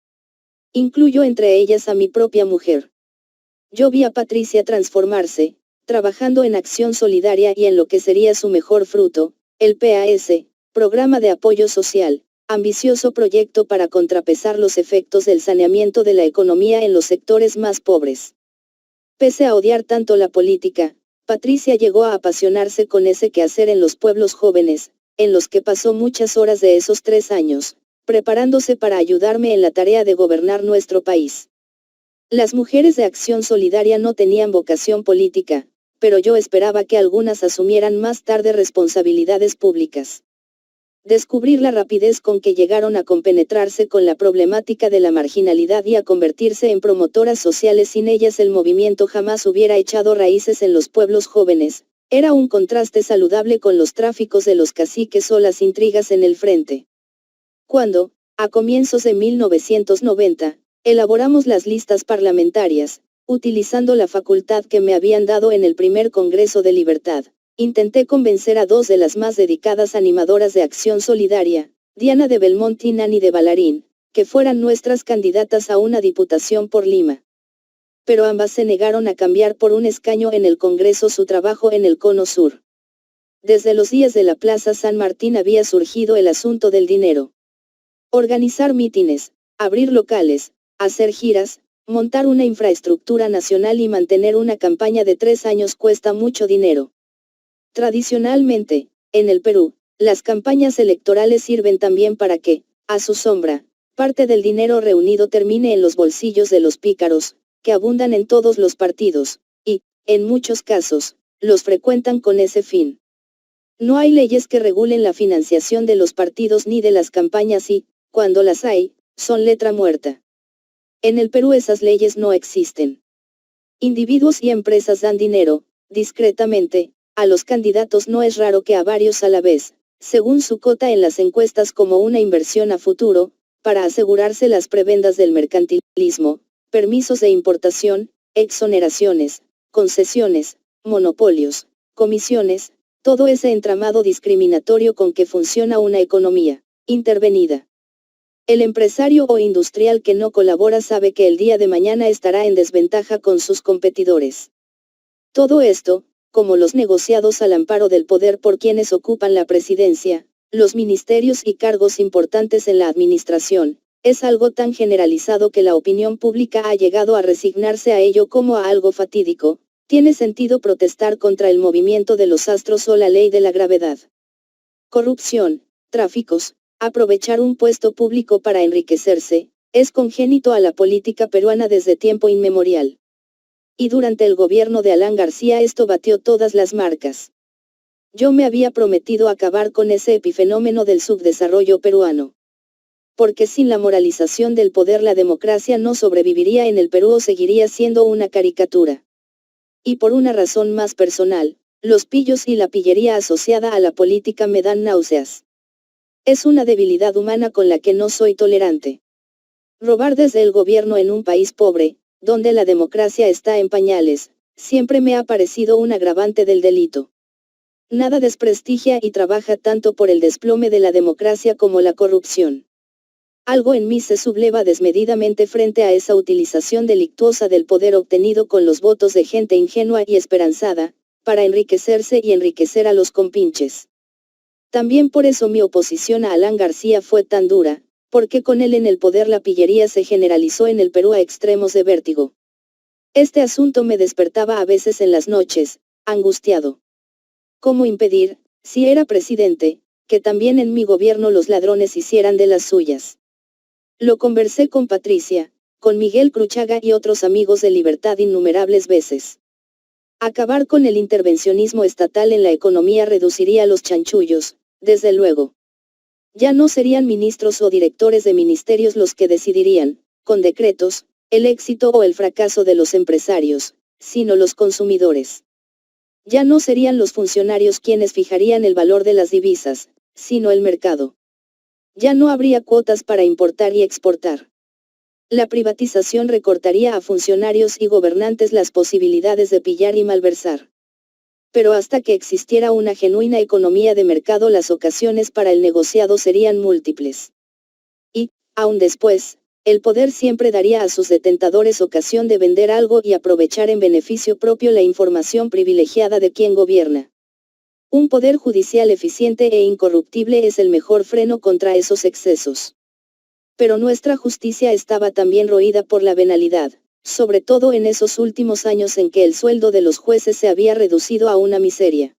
B: Incluyo entre ellas a mi propia mujer. Yo vi a Patricia transformarse, trabajando en Acción Solidaria y en lo que sería su mejor fruto, el PAS, Programa de Apoyo Social, ambicioso proyecto para contrapesar los efectos del saneamiento de la economía en los sectores más pobres. Pese a odiar tanto la política, Patricia llegó a apasionarse con ese quehacer en los pueblos jóvenes, en los que pasó muchas horas de esos 3 años, preparándose para ayudarme en la tarea de gobernar nuestro país. Las mujeres de Acción Solidaria no tenían vocación política, pero yo esperaba que algunas asumieran más tarde responsabilidades públicas. Descubrir la rapidez con que llegaron a compenetrarse con la problemática de la marginalidad y a convertirse en promotoras sociales sin ellas el movimiento jamás hubiera echado raíces en los pueblos jóvenes, era un contraste saludable con los tráficos de los caciques o las intrigas en el frente. Cuando, a comienzos de 1990, elaboramos las listas parlamentarias, utilizando la facultad que me habían dado en el primer Congreso de Libertad, intenté convencer a 2 de las más dedicadas animadoras de Acción Solidaria, Diana de Belmont y Nani de Balarín, que fueran nuestras candidatas a una diputación por Lima. Pero ambas se negaron a cambiar por un escaño en el Congreso su trabajo en el Cono Sur. Desde los días de la Plaza San Martín había surgido el asunto del dinero. Organizar mítines, abrir locales, hacer giras, montar una infraestructura nacional y mantener una campaña de 3 años cuesta mucho dinero. Tradicionalmente, en el Perú, las campañas electorales sirven también para que, a su sombra, parte del dinero reunido termine en los bolsillos de los pícaros, que abundan en todos los partidos, y, en muchos casos, los frecuentan con ese fin. No hay leyes que regulen la financiación de los partidos ni de las campañas y, cuando las hay, son letra muerta. En el Perú esas leyes no existen. Individuos y empresas dan dinero, discretamente, a los candidatos. No es raro que a varios a la vez, según su cota en las encuestas como una inversión a futuro, para asegurarse las prebendas del mercantilismo, permisos de importación, exoneraciones, concesiones, monopolios, comisiones, todo ese entramado discriminatorio con que funciona una economía intervenida. El empresario o industrial que no colabora sabe que el día de mañana estará en desventaja con sus competidores. Todo esto, como los negociados al amparo del poder por quienes ocupan la presidencia, los ministerios y cargos importantes en la administración, es algo tan generalizado que la opinión pública ha llegado a resignarse a ello como a algo fatídico. Tiene sentido protestar contra el movimiento de los astros o la ley de la gravedad. Corrupción, tráficos, aprovechar un puesto público para enriquecerse, es congénito a la política peruana desde tiempo inmemorial. Y durante el gobierno de Alan García esto batió todas las marcas. Yo me había prometido acabar con ese epifenómeno del subdesarrollo peruano. porque sin la moralización del poder la democracia no sobreviviría en el Perú o seguiría siendo una caricatura. Y por una razón más personal, los pillos y la pillería asociada a la política me dan náuseas. Es una debilidad humana con la que no soy tolerante. Robar desde el gobierno en un país pobre, donde la democracia está en pañales, siempre me ha parecido un agravante del delito. Nada desprestigia y trabaja tanto por el desplome de la democracia como la corrupción. Algo en mí se subleva desmedidamente frente a esa utilización delictuosa del poder obtenido con los votos de gente ingenua y esperanzada, para enriquecerse y enriquecer a los compinches. También por eso mi oposición a Alan García fue tan dura, porque con él en el poder la pillería se generalizó en el Perú a extremos de vértigo. Este asunto me despertaba a veces en las noches, angustiado. ¿Cómo impedir, si era presidente, que también en mi gobierno los ladrones hicieran de las suyas? Lo conversé con Patricia, con Miguel Cruchaga y otros amigos de Libertad innumerables veces. Acabar con el intervencionismo estatal en la economía reduciría los chanchullos, desde luego. Ya no serían ministros o directores de ministerios los que decidirían, con decretos, el éxito o el fracaso de los empresarios, sino los consumidores. Ya no serían los funcionarios quienes fijarían el valor de las divisas, sino el mercado. Ya no habría cuotas para importar y exportar. La privatización recortaría a funcionarios y gobernantes las posibilidades de pillar y malversar. Pero hasta que existiera una genuina economía de mercado, las ocasiones para el negociado serían múltiples. Y, aún después, el poder siempre daría a sus detentadores ocasión de vender algo y aprovechar en beneficio propio la información privilegiada de quien gobierna. Un poder judicial eficiente e incorruptible es el mejor freno contra esos excesos. Pero nuestra justicia estaba también roída por la venalidad, sobre todo en esos últimos años en que el sueldo de los jueces se había reducido a una miseria.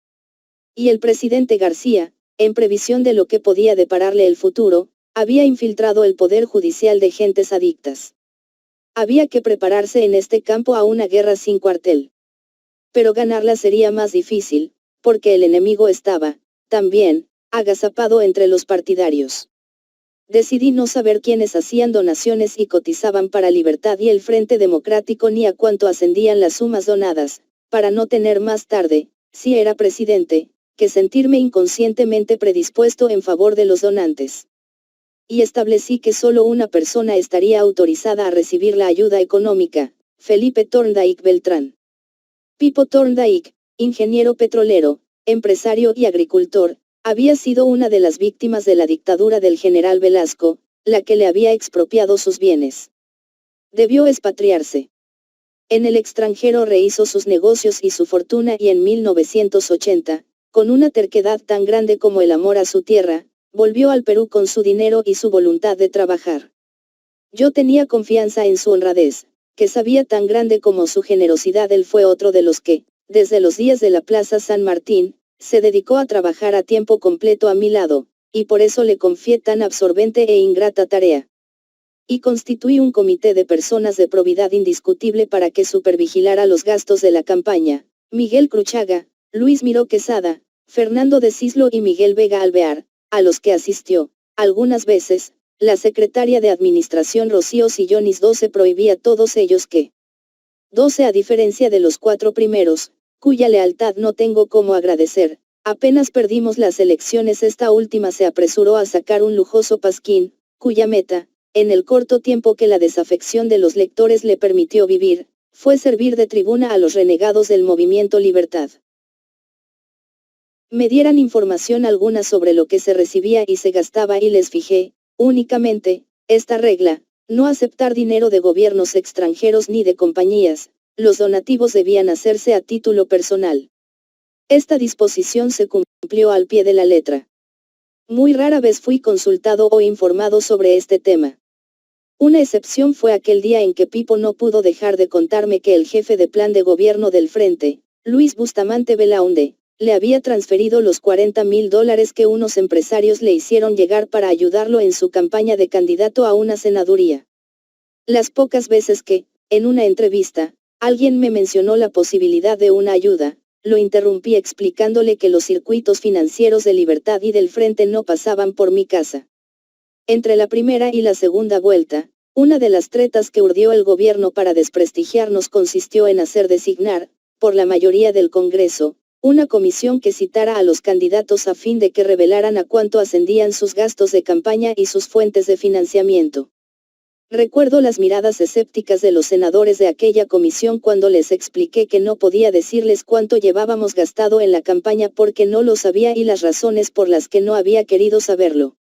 B: Y el presidente García, en previsión de lo que podía depararle el futuro, había infiltrado el poder judicial de gentes adictas. Había que prepararse en este campo a una guerra sin cuartel. Pero ganarla sería más difícil, porque el enemigo estaba, también, agazapado entre los partidarios. Decidí no saber quiénes hacían donaciones y cotizaban para Libertad y el Frente Democrático ni a cuánto ascendían las sumas donadas, para no tener más tarde, si era presidente, que sentirme inconscientemente predispuesto en favor de los donantes. Y establecí que solo una persona estaría autorizada a recibir la ayuda económica, Felipe Thorndike Beltrán. Pipo Thorndike, ingeniero petrolero, empresario y agricultor, había sido una de las víctimas de la dictadura del general Velasco, la que le había expropiado sus bienes. Debió expatriarse. En el extranjero rehizo sus negocios y su fortuna y en 1980, con una terquedad tan grande como el amor a su tierra, volvió al Perú con su dinero y su voluntad de trabajar. Yo tenía confianza en su honradez, que sabía tan grande como su generosidad. Él fue otro de los que, desde los días de la Plaza San Martín, se dedicó a trabajar a tiempo completo a mi lado, y por eso le confié tan absorbente e ingrata tarea. Y constituí un comité de personas de probidad indiscutible para que supervigilara los gastos de la campaña: Miguel Cruchaga, Luis Miró Quesada, Fernando de Cislo y Miguel Vega Alvear, a los que asistió, algunas veces, la secretaria de Administración Rocío Sillonis. 12 prohibí a todos ellos que 12 a diferencia de los 4 primeros, cuya lealtad no tengo cómo agradecer. Apenas perdimos las elecciones, esta última se apresuró a sacar un lujoso pasquín, cuya meta, en el corto tiempo que la desafección de los lectores le permitió vivir, fue servir de tribuna a los renegados del movimiento Libertad. Me dieran información alguna sobre lo que se recibía y se gastaba y les fijé, únicamente, esta regla: no aceptar dinero de gobiernos extranjeros ni de compañías. Los donativos debían hacerse a título personal. Esta disposición se cumplió al pie de la letra. Muy rara vez fui consultado o informado sobre este tema. Una excepción fue aquel día en que Pipo no pudo dejar de contarme que el jefe de plan de gobierno del Frente, Luis Bustamante Belaunde, le había transferido los $40.000 que unos empresarios le hicieron llegar para ayudarlo en su campaña de candidato a una senaduría. Las pocas veces que, en una entrevista, alguien me mencionó la posibilidad de una ayuda, lo interrumpí explicándole que los circuitos financieros de Libertad y del Frente no pasaban por mi casa. Entre la primera y la segunda vuelta, una de las tretas que urdió el gobierno para desprestigiarnos consistió en hacer designar, por la mayoría del Congreso, una comisión que citara a los candidatos a fin de que revelaran a cuánto ascendían sus gastos de campaña y sus fuentes de financiamiento. Recuerdo las miradas escépticas de los senadores de aquella comisión cuando les expliqué que no podía decirles cuánto llevábamos gastado en la campaña porque no lo sabía y las razones por las que no había querido saberlo.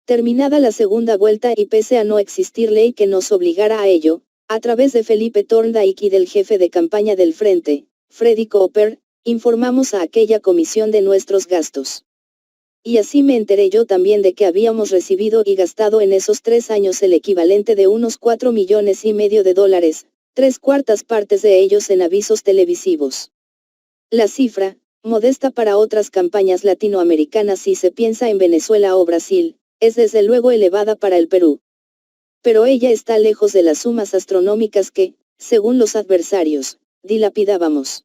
B: Terminada la segunda vuelta y pese a no existir ley que nos obligara a ello, a través de Felipe Thorndike y del jefe de campaña del Frente, Freddy Cooper, informamos a aquella comisión de nuestros gastos. Y así me enteré yo también de que habíamos recibido y gastado en esos 3 años el equivalente de unos 4,5 millones de dólares, 3/4 partes de ellos en avisos televisivos. La cifra, modesta para otras campañas latinoamericanas si se piensa en Venezuela o Brasil, es desde luego elevada para el Perú. Pero ella está lejos de las sumas astronómicas que, según los adversarios, dilapidábamos.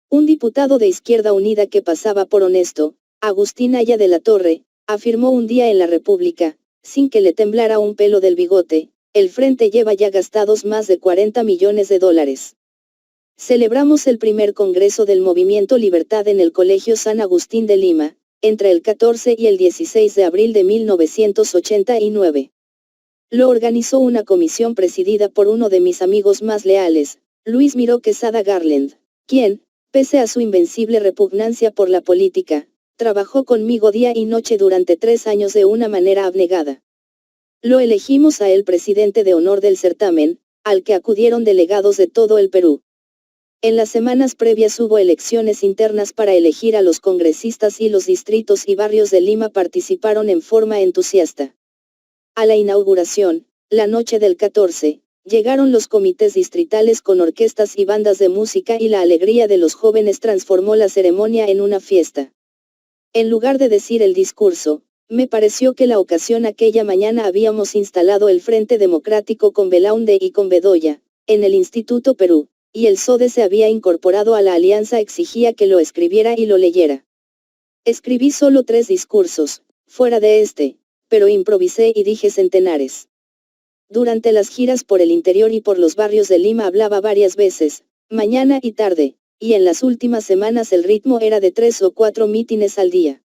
B: Un diputado de Izquierda Unida que pasaba por honesto, Agustín Aya de la Torre, afirmó un día en la República, sin que le temblara un pelo del bigote, el Frente lleva ya gastados más de 40 millones de dólares. Celebramos el primer Congreso del Movimiento Libertad en el Colegio San Agustín de Lima, entre el 14 y el 16 de abril de 1989. Lo organizó una comisión presidida por uno de mis amigos más leales, Luis Miró Quesada Garland, quien, pese a su invencible repugnancia por la política, trabajó conmigo día y noche durante 3 años de una manera abnegada. Lo elegimos a él presidente de honor del certamen, al que acudieron delegados de todo el Perú. En las semanas previas hubo elecciones internas para elegir a los congresistas y los distritos y barrios de Lima participaron en forma entusiasta. A la inauguración, la noche del 14, llegaron los comités distritales con orquestas y bandas de música y la alegría de los jóvenes transformó la ceremonia en una fiesta. En lugar de decir el discurso, me pareció que la ocasión aquella mañana habíamos instalado el Frente Democrático con Belaunde y con Bedoya, en el Instituto Perú, y el SODE se había incorporado a la alianza exigía que lo escribiera y lo leyera. Escribí solo 3 discursos, fuera de este, pero improvisé y dije centenares. Durante las giras por el interior y por los barrios de Lima hablaba varias veces, mañana y tarde, y en las últimas semanas el ritmo era de 3 o 4 mítines al día.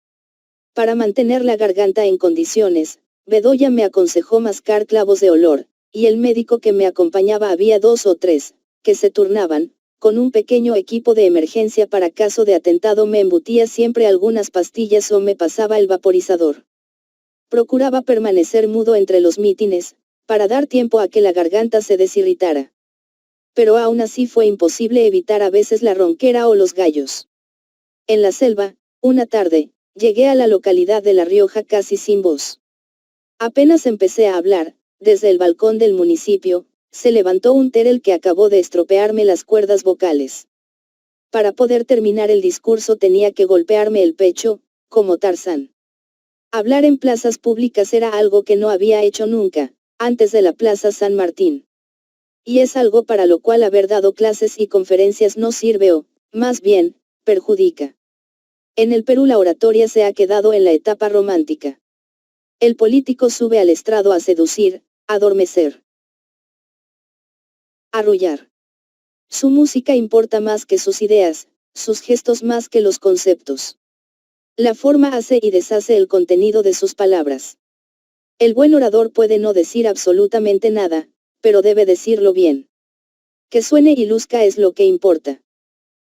B: Para mantener la garganta en condiciones, Bedoya me aconsejó mascar clavos de olor, y el médico que me acompañaba había 2 o 3, que se turnaban, con un pequeño equipo de emergencia para caso de atentado me embutía siempre algunas pastillas o me pasaba el vaporizador. Procuraba permanecer mudo entre los mítines, para dar tiempo a que la garganta se desirritara. Pero aún así fue imposible evitar a veces la ronquera o los gallos. En la selva, una tarde, llegué a la localidad de La Rioja casi sin voz. Apenas empecé a hablar, desde el balcón del municipio, se levantó un terel que acabó de estropearme las cuerdas vocales. Para poder terminar el discurso tenía que golpearme el pecho, como Tarzán. Hablar en plazas públicas era algo que no había hecho nunca, antes de la Plaza San Martín. Y es algo para lo cual haber dado clases y conferencias no sirve o, más bien, perjudica. En el Perú la oratoria se ha quedado en la etapa romántica. El político sube al estrado a seducir, adormecer, arrullar. Su música importa más que sus ideas, sus gestos más que los conceptos. La forma hace y deshace el contenido de sus palabras. El buen orador puede no decir absolutamente nada, pero debe decirlo bien. Que suene y luzca es lo que importa.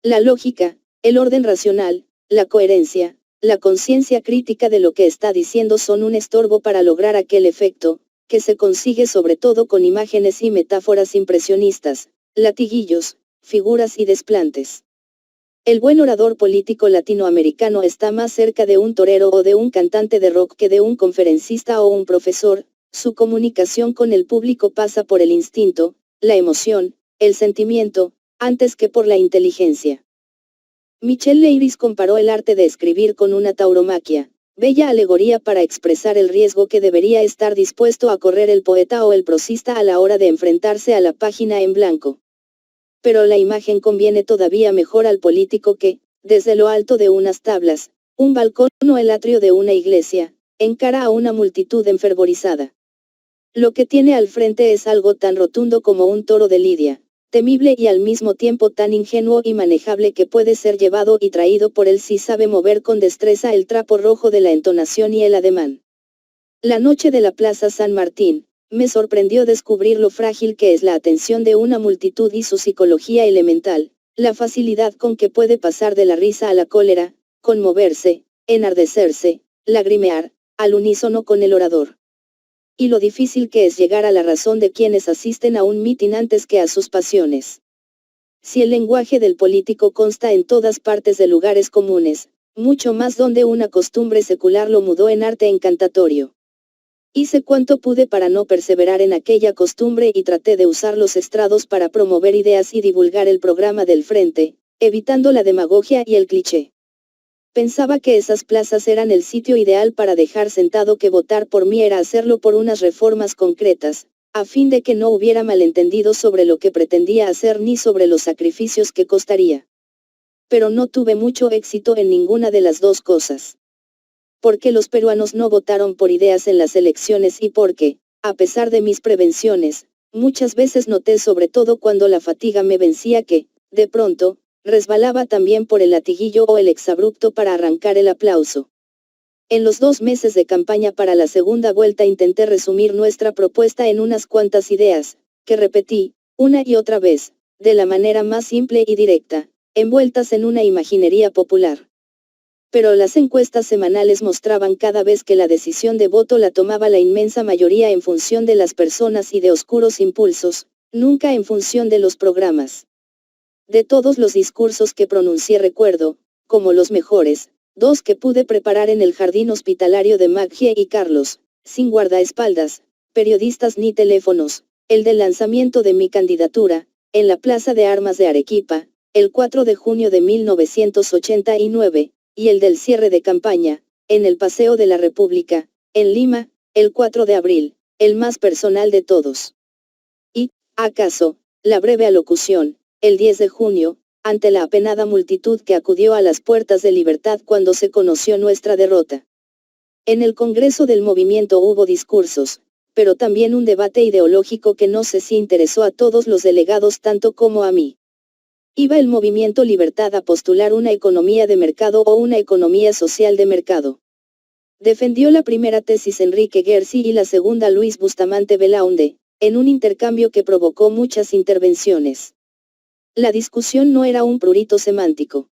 B: La lógica, el orden racional, la coherencia, la conciencia crítica de lo que está diciendo son un estorbo para lograr aquel efecto, que se consigue sobre todo con imágenes y metáforas impresionistas, latiguillos, figuras y desplantes. El buen orador político latinoamericano está más cerca de un torero o de un cantante de rock que de un conferencista o un profesor, su comunicación con el público pasa por el instinto, la emoción, el sentimiento, antes que por la inteligencia. Michel Leiris comparó el arte de escribir con una tauromaquia, bella alegoría para expresar el riesgo que debería estar dispuesto a correr el poeta o el prosista a la hora de enfrentarse a la página en blanco. Pero la imagen conviene todavía mejor al político que, desde lo alto de unas tablas, un balcón o el atrio de una iglesia, encara a una multitud enfervorizada. Lo que tiene al frente es algo tan rotundo como un toro de lidia, temible y al mismo tiempo tan ingenuo y manejable que puede ser llevado y traído por él si sabe mover con destreza el trapo rojo de la entonación y el ademán. La noche de la Plaza San Martín, me sorprendió descubrir lo frágil que es la atención de una multitud y su psicología elemental, la facilidad con que puede pasar de la risa a la cólera, conmoverse, enardecerse, lagrimear, al unísono con el orador. Y lo difícil que es llegar a la razón de quienes asisten a un mitin antes que a sus pasiones. Si el lenguaje del político consta en todas partes de lugares comunes, mucho más donde una costumbre secular lo mudó en arte encantatorio. Hice cuanto pude para no perseverar en aquella costumbre y traté de usar los estrados para promover ideas y divulgar el programa del frente, evitando la demagogia y el cliché. Pensaba que esas plazas eran el sitio ideal para dejar sentado que votar por mí era hacerlo por unas reformas concretas, a fin de que no hubiera malentendidos sobre lo que pretendía hacer ni sobre los sacrificios que costaría. Pero no tuve mucho éxito en ninguna de las dos cosas. Porque los peruanos no votaron por ideas en las elecciones y porque, a pesar de mis prevenciones, muchas veces noté sobre todo cuando la fatiga me vencía que, de pronto, resbalaba también por el latiguillo o el exabrupto para arrancar el aplauso. En los 2 meses de campaña para la segunda vuelta intenté resumir nuestra propuesta en unas cuantas ideas, que repetí, una y otra vez, de la manera más simple y directa, envueltas en una imaginería popular. Pero las encuestas semanales mostraban cada vez que la decisión de voto la tomaba la inmensa mayoría en función de las personas y de oscuros impulsos, nunca en función de los programas. De todos los discursos que pronuncié recuerdo, como los mejores, 2 que pude preparar en el jardín hospitalario de Maggie y Carlos, sin guardaespaldas, periodistas ni teléfonos, el del lanzamiento de mi candidatura, en la Plaza de Armas de Arequipa, el 4 de junio de 1989, y el del cierre de campaña, en el Paseo de la República, en Lima, el 4 de abril, el más personal de todos. Y, acaso, la breve alocución, el 10 de junio, ante la apenada multitud que acudió a las puertas de Libertad cuando se conoció nuestra derrota. En el Congreso del Movimiento hubo discursos, pero también un debate ideológico que no sé si interesó a todos los delegados tanto como a mí. Iba el Movimiento Libertad a postular una economía de mercado o una economía social de mercado. Defendió la primera tesis Enrique Gersi y la segunda Luis Bustamante Belaunde, en un intercambio que provocó muchas intervenciones. La discusión no era un prurito semántico.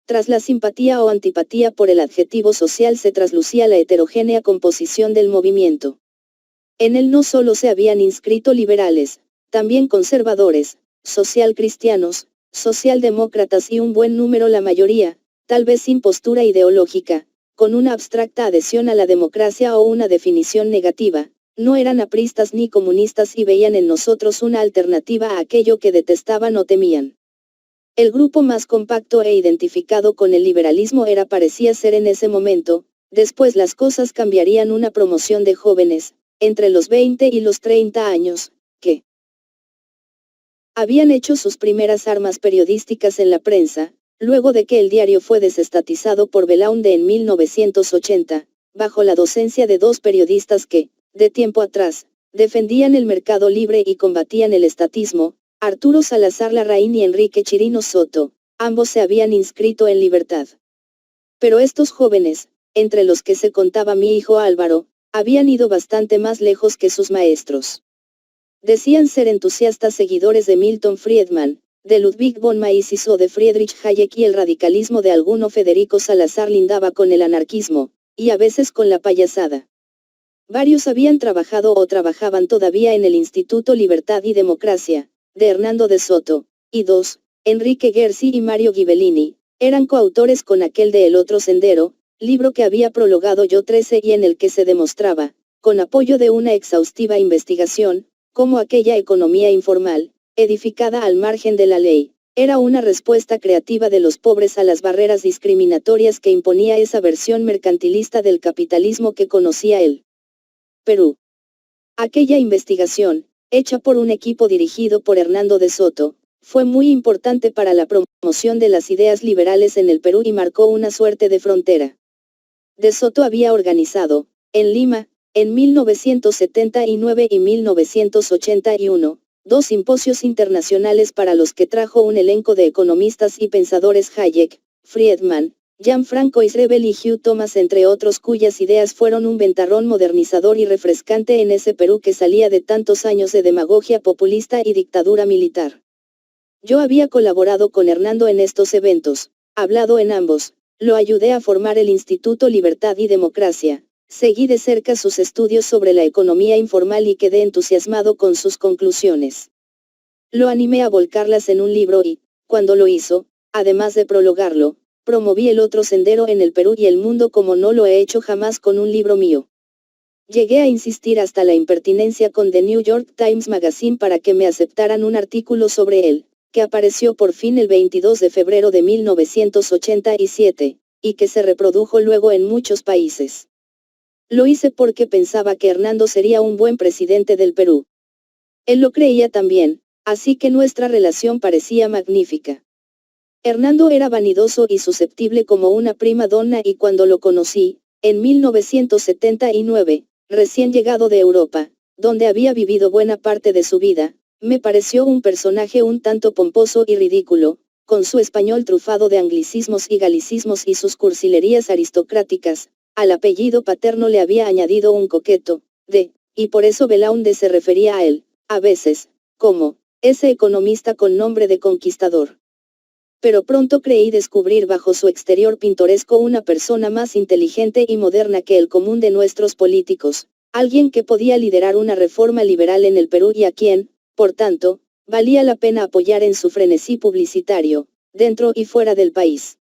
B: Tras la simpatía o antipatía por el adjetivo social se traslucía la heterogénea composición del movimiento. En él no solo se habían inscrito liberales, también conservadores, socialcristianos, socialdemócratas y un buen número la mayoría, tal vez sin postura ideológica, con una abstracta adhesión a la democracia o una definición negativa, no eran apristas ni comunistas y veían en nosotros una alternativa a aquello que detestaban o temían. El grupo más compacto e identificado con el liberalismo parecía ser en ese momento, después las cosas cambiarían una promoción de jóvenes, entre los 20 y los 30 años, que habían hecho sus primeras armas periodísticas en la prensa, luego de que el diario fue desestatizado por Belaunde en 1980, bajo la docencia de 2 periodistas que, de tiempo atrás, defendían el mercado libre y combatían el estatismo, Arturo Salazar Larraín y Enrique Chirino Soto, ambos se habían inscrito en Libertad. Pero estos jóvenes, entre los que se contaba mi hijo Álvaro, habían ido bastante más lejos que sus maestros. Decían ser entusiastas seguidores de Milton Friedman, de Ludwig von Mises o de Friedrich Hayek y el radicalismo de alguno Federico Salazar lindaba con el anarquismo, y a veces con la payasada. Varios habían trabajado o trabajaban todavía en el Instituto Libertad y Democracia, de Hernando de Soto, y 2, Enrique Gersi y Mario Ghibellini, eran coautores con aquel de El otro sendero, libro que había prologado yo 13 y en el que se demostraba, con apoyo de una exhaustiva investigación, cómo aquella economía informal, edificada al margen de la ley, era una respuesta creativa de los pobres a las barreras discriminatorias que imponía esa versión mercantilista del capitalismo que conocía el Perú. Aquella investigación, hecha por un equipo dirigido por Hernando de Soto, fue muy importante para la promoción de las ideas liberales en el Perú y marcó una suerte de frontera. De Soto había organizado, en Lima, en 1979 y 1981, dos simposios internacionales para los que trajo un elenco de economistas y pensadores: Hayek, Friedman, Gianfranco Isrebel y Hugh Thomas, entre otros, cuyas ideas fueron un ventarrón modernizador y refrescante en ese Perú que salía de tantos años de demagogia populista y dictadura militar. Yo había colaborado con Hernando en estos eventos, hablado en ambos, lo ayudé a formar el Instituto Libertad y Democracia, seguí de cerca sus estudios sobre la economía informal y quedé entusiasmado con sus conclusiones. Lo animé a volcarlas en un libro y, cuando lo hizo, además de prologarlo, promoví el otro sendero en el Perú y el mundo como no lo he hecho jamás con un libro mío. Llegué a insistir hasta la impertinencia con The New York Times Magazine para que me aceptaran un artículo sobre él, que apareció por fin el 22 de febrero de 1987, y que se reprodujo luego en muchos países. Lo hice porque pensaba que Hernando sería un buen presidente del Perú. Él lo creía también, así que nuestra relación parecía magnífica. Hernando era vanidoso y susceptible como una prima donna, y cuando lo conocí, en 1979, recién llegado de Europa, donde había vivido buena parte de su vida, me pareció un personaje un tanto pomposo y ridículo, con su español trufado de anglicismos y galicismos y sus cursilerías aristocráticas. Al apellido paterno le había añadido un coqueto, y por eso Belaunde se refería a él, a veces, como, ese economista con nombre de conquistador. Pero pronto creí descubrir bajo su exterior pintoresco una persona más inteligente y moderna que el común de nuestros políticos, alguien que podía liderar una reforma liberal en el Perú y a quien, por tanto, valía la pena apoyar en su frenesí publicitario, dentro y fuera del país.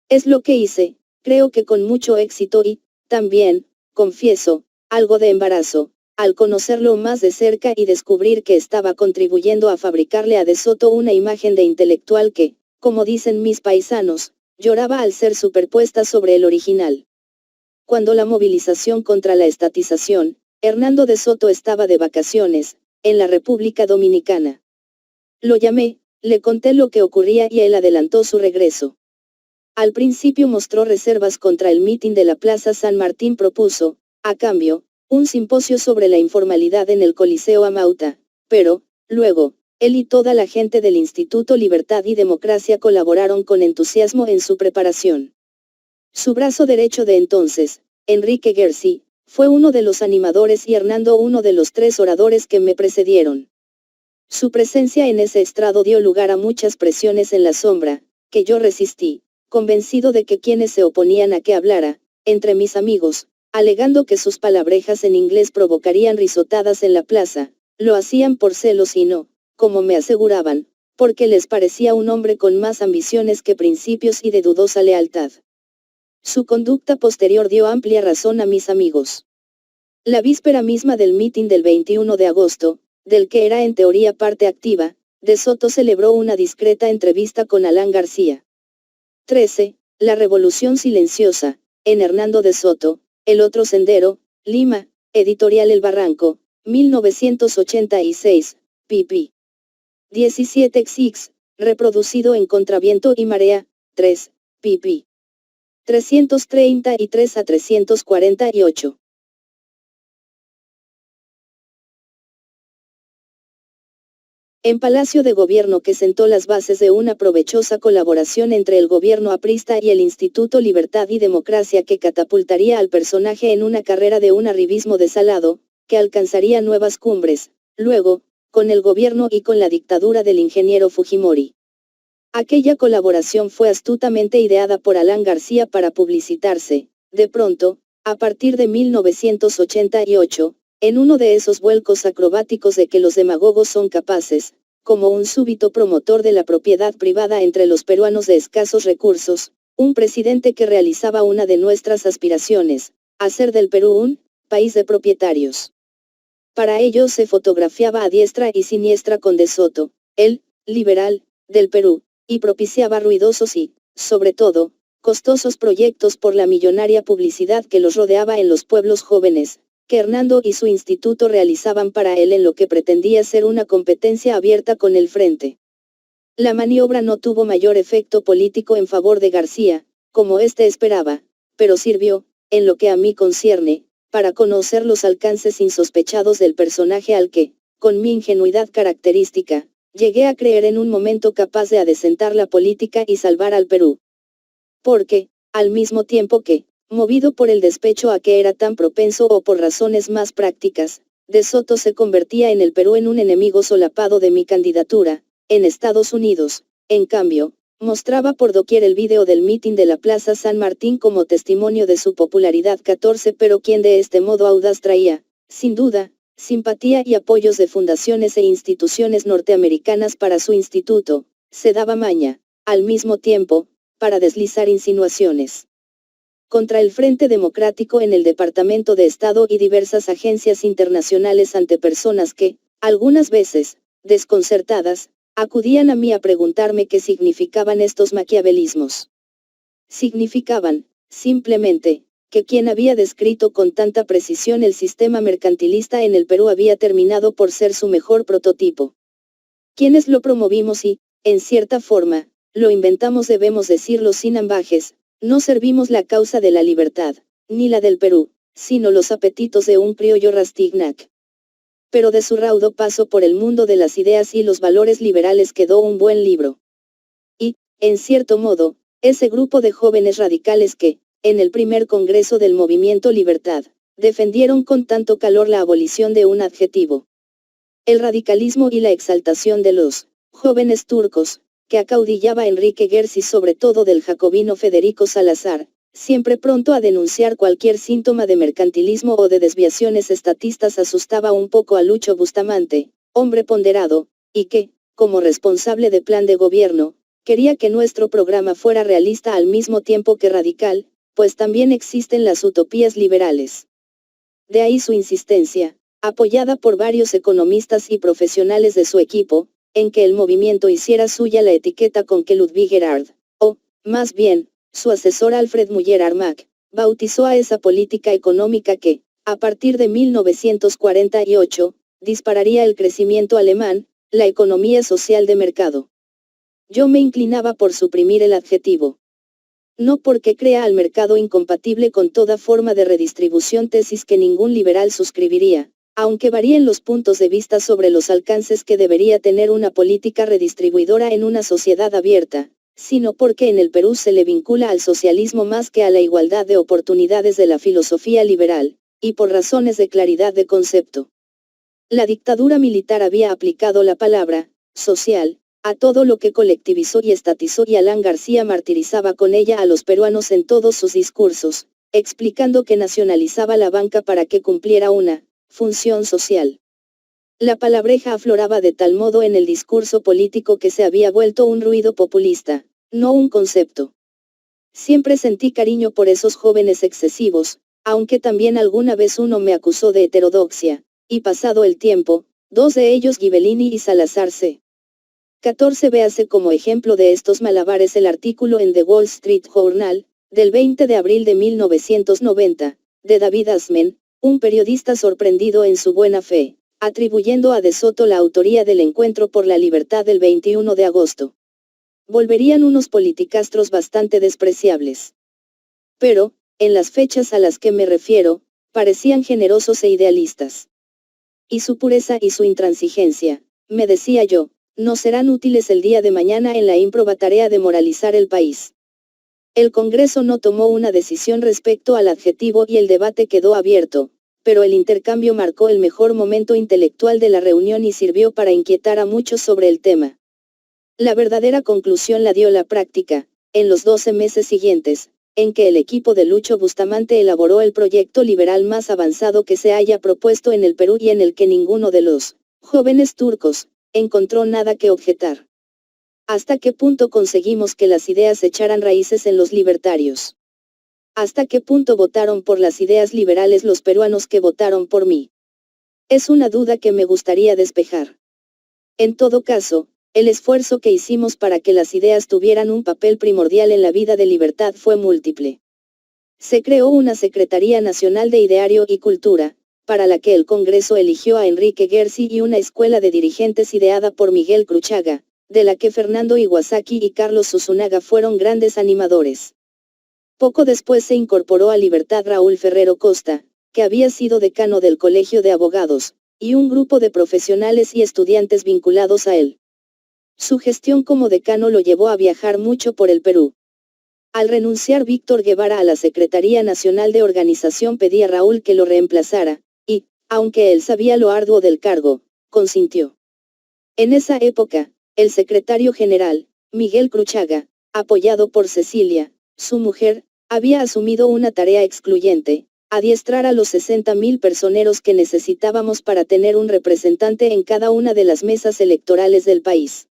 B: Es lo que hice, creo que con mucho éxito y, también, confieso, algo de embarazo, al conocerlo más de cerca y descubrir que estaba contribuyendo a fabricarle a De Soto una imagen de intelectual que, como dicen mis paisanos, lloraba al ser superpuesta sobre el original. Cuando la movilización contra la estatización, Hernando de Soto estaba de vacaciones, en la República Dominicana. Lo llamé, le conté lo que ocurría y él adelantó su regreso. Al principio mostró reservas contra el mitin de la Plaza San Martín, propuso, a cambio, un simposio sobre la informalidad en el Coliseo Amauta, pero, luego, él y toda la gente del Instituto Libertad y Democracia colaboraron con entusiasmo en su preparación. Su brazo derecho de entonces, Enrique Gersi, fue uno de los animadores y Hernando uno de los 3 oradores que me precedieron. Su presencia en ese estrado dio lugar a muchas presiones en la sombra, que yo resistí, convencido de que quienes se oponían a que hablara, entre mis amigos, alegando que sus palabrejas en inglés provocarían risotadas en la plaza, lo hacían por celos y no, como me aseguraban, porque les parecía un hombre con más ambiciones que principios y de dudosa lealtad. Su conducta posterior dio amplia razón a mis amigos. La víspera misma del mitin del 21 de agosto, del que era en teoría parte activa, De Soto celebró una discreta entrevista con Alan García. 13. La Revolución Silenciosa, en Hernando de Soto, El Otro Sendero, Lima, Editorial El Barranco, 1986, pp. 17 xx, reproducido en Contraviento y Marea, 3, pp. 333 a 348. En Palacio de Gobierno, que sentó las bases de una provechosa colaboración entre el gobierno aprista y el Instituto Libertad y Democracia, que catapultaría al personaje en una carrera de un arribismo desalado, que alcanzaría nuevas cumbres, luego, con el gobierno y con la dictadura del ingeniero Fujimori. Aquella colaboración fue astutamente ideada por Alan García para publicitarse, de pronto, a partir de 1988, en uno de esos vuelcos acrobáticos de que los demagogos son capaces, como un súbito promotor de la propiedad privada entre los peruanos de escasos recursos, un presidente que realizaba una de nuestras aspiraciones, hacer del Perú un país de propietarios. Para ello se fotografiaba a diestra y siniestra con De Soto, el liberal del Perú, y propiciaba ruidosos y, sobre todo, costosos proyectos por la millonaria publicidad que los rodeaba en los pueblos jóvenes, que Hernando y su instituto realizaban para él en lo que pretendía ser una competencia abierta con el Frente. La maniobra no tuvo mayor efecto político en favor de García, como éste esperaba, pero sirvió, en lo que a mí concierne, para conocer los alcances insospechados del personaje al que, con mi ingenuidad característica, llegué a creer en un momento capaz de adecentar la política y salvar al Perú. Porque, al mismo tiempo que, movido por el despecho a que era tan propenso o por razones más prácticas, De Soto se convertía en el Perú en un enemigo solapado de mi candidatura, en Estados Unidos, en cambio, mostraba por doquier el vídeo del mitin de la Plaza San Martín como testimonio de su popularidad 14, pero quien de este modo audaz traía, sin duda, simpatía y apoyos de fundaciones e instituciones norteamericanas para su instituto, se daba maña, al mismo tiempo, para deslizar insinuaciones contra el Frente Democrático en el Departamento de Estado y diversas agencias internacionales ante personas que, algunas veces, desconcertadas, acudían a mí a preguntarme qué significaban estos maquiavelismos. Significaban, simplemente, que quien había descrito con tanta precisión el sistema mercantilista en el Perú había terminado por ser su mejor prototipo. Quienes lo promovimos y, en cierta forma, lo inventamos, debemos decirlo sin ambajes, no servimos la causa de la libertad, ni la del Perú, sino los apetitos de un criollo Rastignac. Pero de su raudo paso por el mundo de las ideas y los valores liberales quedó un buen libro. Y, en cierto modo, ese grupo de jóvenes radicales que, en el primer congreso del movimiento Libertad, defendieron con tanto calor la abolición de un adjetivo. El radicalismo y la exaltación de los jóvenes turcos, que acaudillaba Enrique Gersi, sobre todo del jacobino Federico Salazar, siempre pronto a denunciar cualquier síntoma de mercantilismo o de desviaciones estatistas, asustaba un poco a Lucho Bustamante, hombre ponderado, y que, como responsable de plan de gobierno, quería que nuestro programa fuera realista al mismo tiempo que radical, pues también existen las utopías liberales. De ahí su insistencia, apoyada por varios economistas y profesionales de su equipo, en que el movimiento hiciera suya la etiqueta con que Ludwig Erhard, o, más bien, su asesor Alfred Müller-Armack, bautizó a esa política económica que, a partir de 1948, dispararía el crecimiento alemán, la economía social de mercado. Yo me inclinaba por suprimir el adjetivo. No porque crea al mercado incompatible con toda forma de redistribución, tesis que ningún liberal suscribiría, aunque varíen los puntos de vista sobre los alcances que debería tener una política redistribuidora en una sociedad abierta, sino porque en el Perú se le vincula al socialismo más que a la igualdad de oportunidades de la filosofía liberal, y por razones de claridad de concepto. La dictadura militar había aplicado la palabra social a todo lo que colectivizó y estatizó, y Alan García martirizaba con ella a los peruanos en todos sus discursos, explicando que nacionalizaba la banca para que cumpliera una función social. La palabreja afloraba de tal modo en el discurso político que se había vuelto un ruido populista, no un concepto. Siempre sentí cariño por esos jóvenes excesivos, aunque también alguna vez uno me acusó de heterodoxia, y pasado el tiempo, dos de ellos, Ghibellini y Salazar C. 14, véase como ejemplo de estos malabares el artículo en The Wall Street Journal, del 20 de abril de 1990, de David Asman, un periodista sorprendido en su buena fe, atribuyendo a De Soto la autoría del Encuentro por la Libertad del 21 de agosto. Volverían unos politicastros bastante despreciables. Pero, en las fechas a las que me refiero, parecían generosos e idealistas. Y su pureza y su intransigencia, me decía yo, no serán útiles el día de mañana en la ímproba tarea de moralizar el país. El Congreso no tomó una decisión respecto al adjetivo y el debate quedó abierto, pero el intercambio marcó el mejor momento intelectual de la reunión y sirvió para inquietar a muchos sobre el tema. La verdadera conclusión la dio la práctica, en los 12 meses siguientes, en que el equipo de Lucho Bustamante elaboró el proyecto liberal más avanzado que se haya propuesto en el Perú y en el que ninguno de los jóvenes turcos encontró nada que objetar. ¿Hasta qué punto conseguimos que las ideas echaran raíces en los libertarios? ¿Hasta qué punto votaron por las ideas liberales los peruanos que votaron por mí? Es una duda que me gustaría despejar. En todo caso, el esfuerzo que hicimos para que las ideas tuvieran un papel primordial en la vida de Libertad fue múltiple. Se creó una Secretaría Nacional de Ideario y Cultura, para la que el Congreso eligió a Enrique Gersi, y una escuela de dirigentes ideada por Miguel Cruchaga, de la que Fernando Iwasaki y Carlos Susunaga fueron grandes animadores. Poco después se incorporó a Libertad Raúl Ferrero Costa, que había sido decano del Colegio de Abogados, y un grupo de profesionales y estudiantes vinculados a él. Su gestión como decano lo llevó a viajar mucho por el Perú. Al renunciar Víctor Guevara a la Secretaría Nacional de Organización pedía a Raúl que lo reemplazara, y, aunque él sabía lo arduo del cargo, consintió. En esa época, el secretario general, Miguel Cruchaga, apoyado por Cecilia, su mujer, había asumido una tarea excluyente: adiestrar a los 60.000 personeros que necesitábamos para tener un representante en cada una de las mesas electorales del país.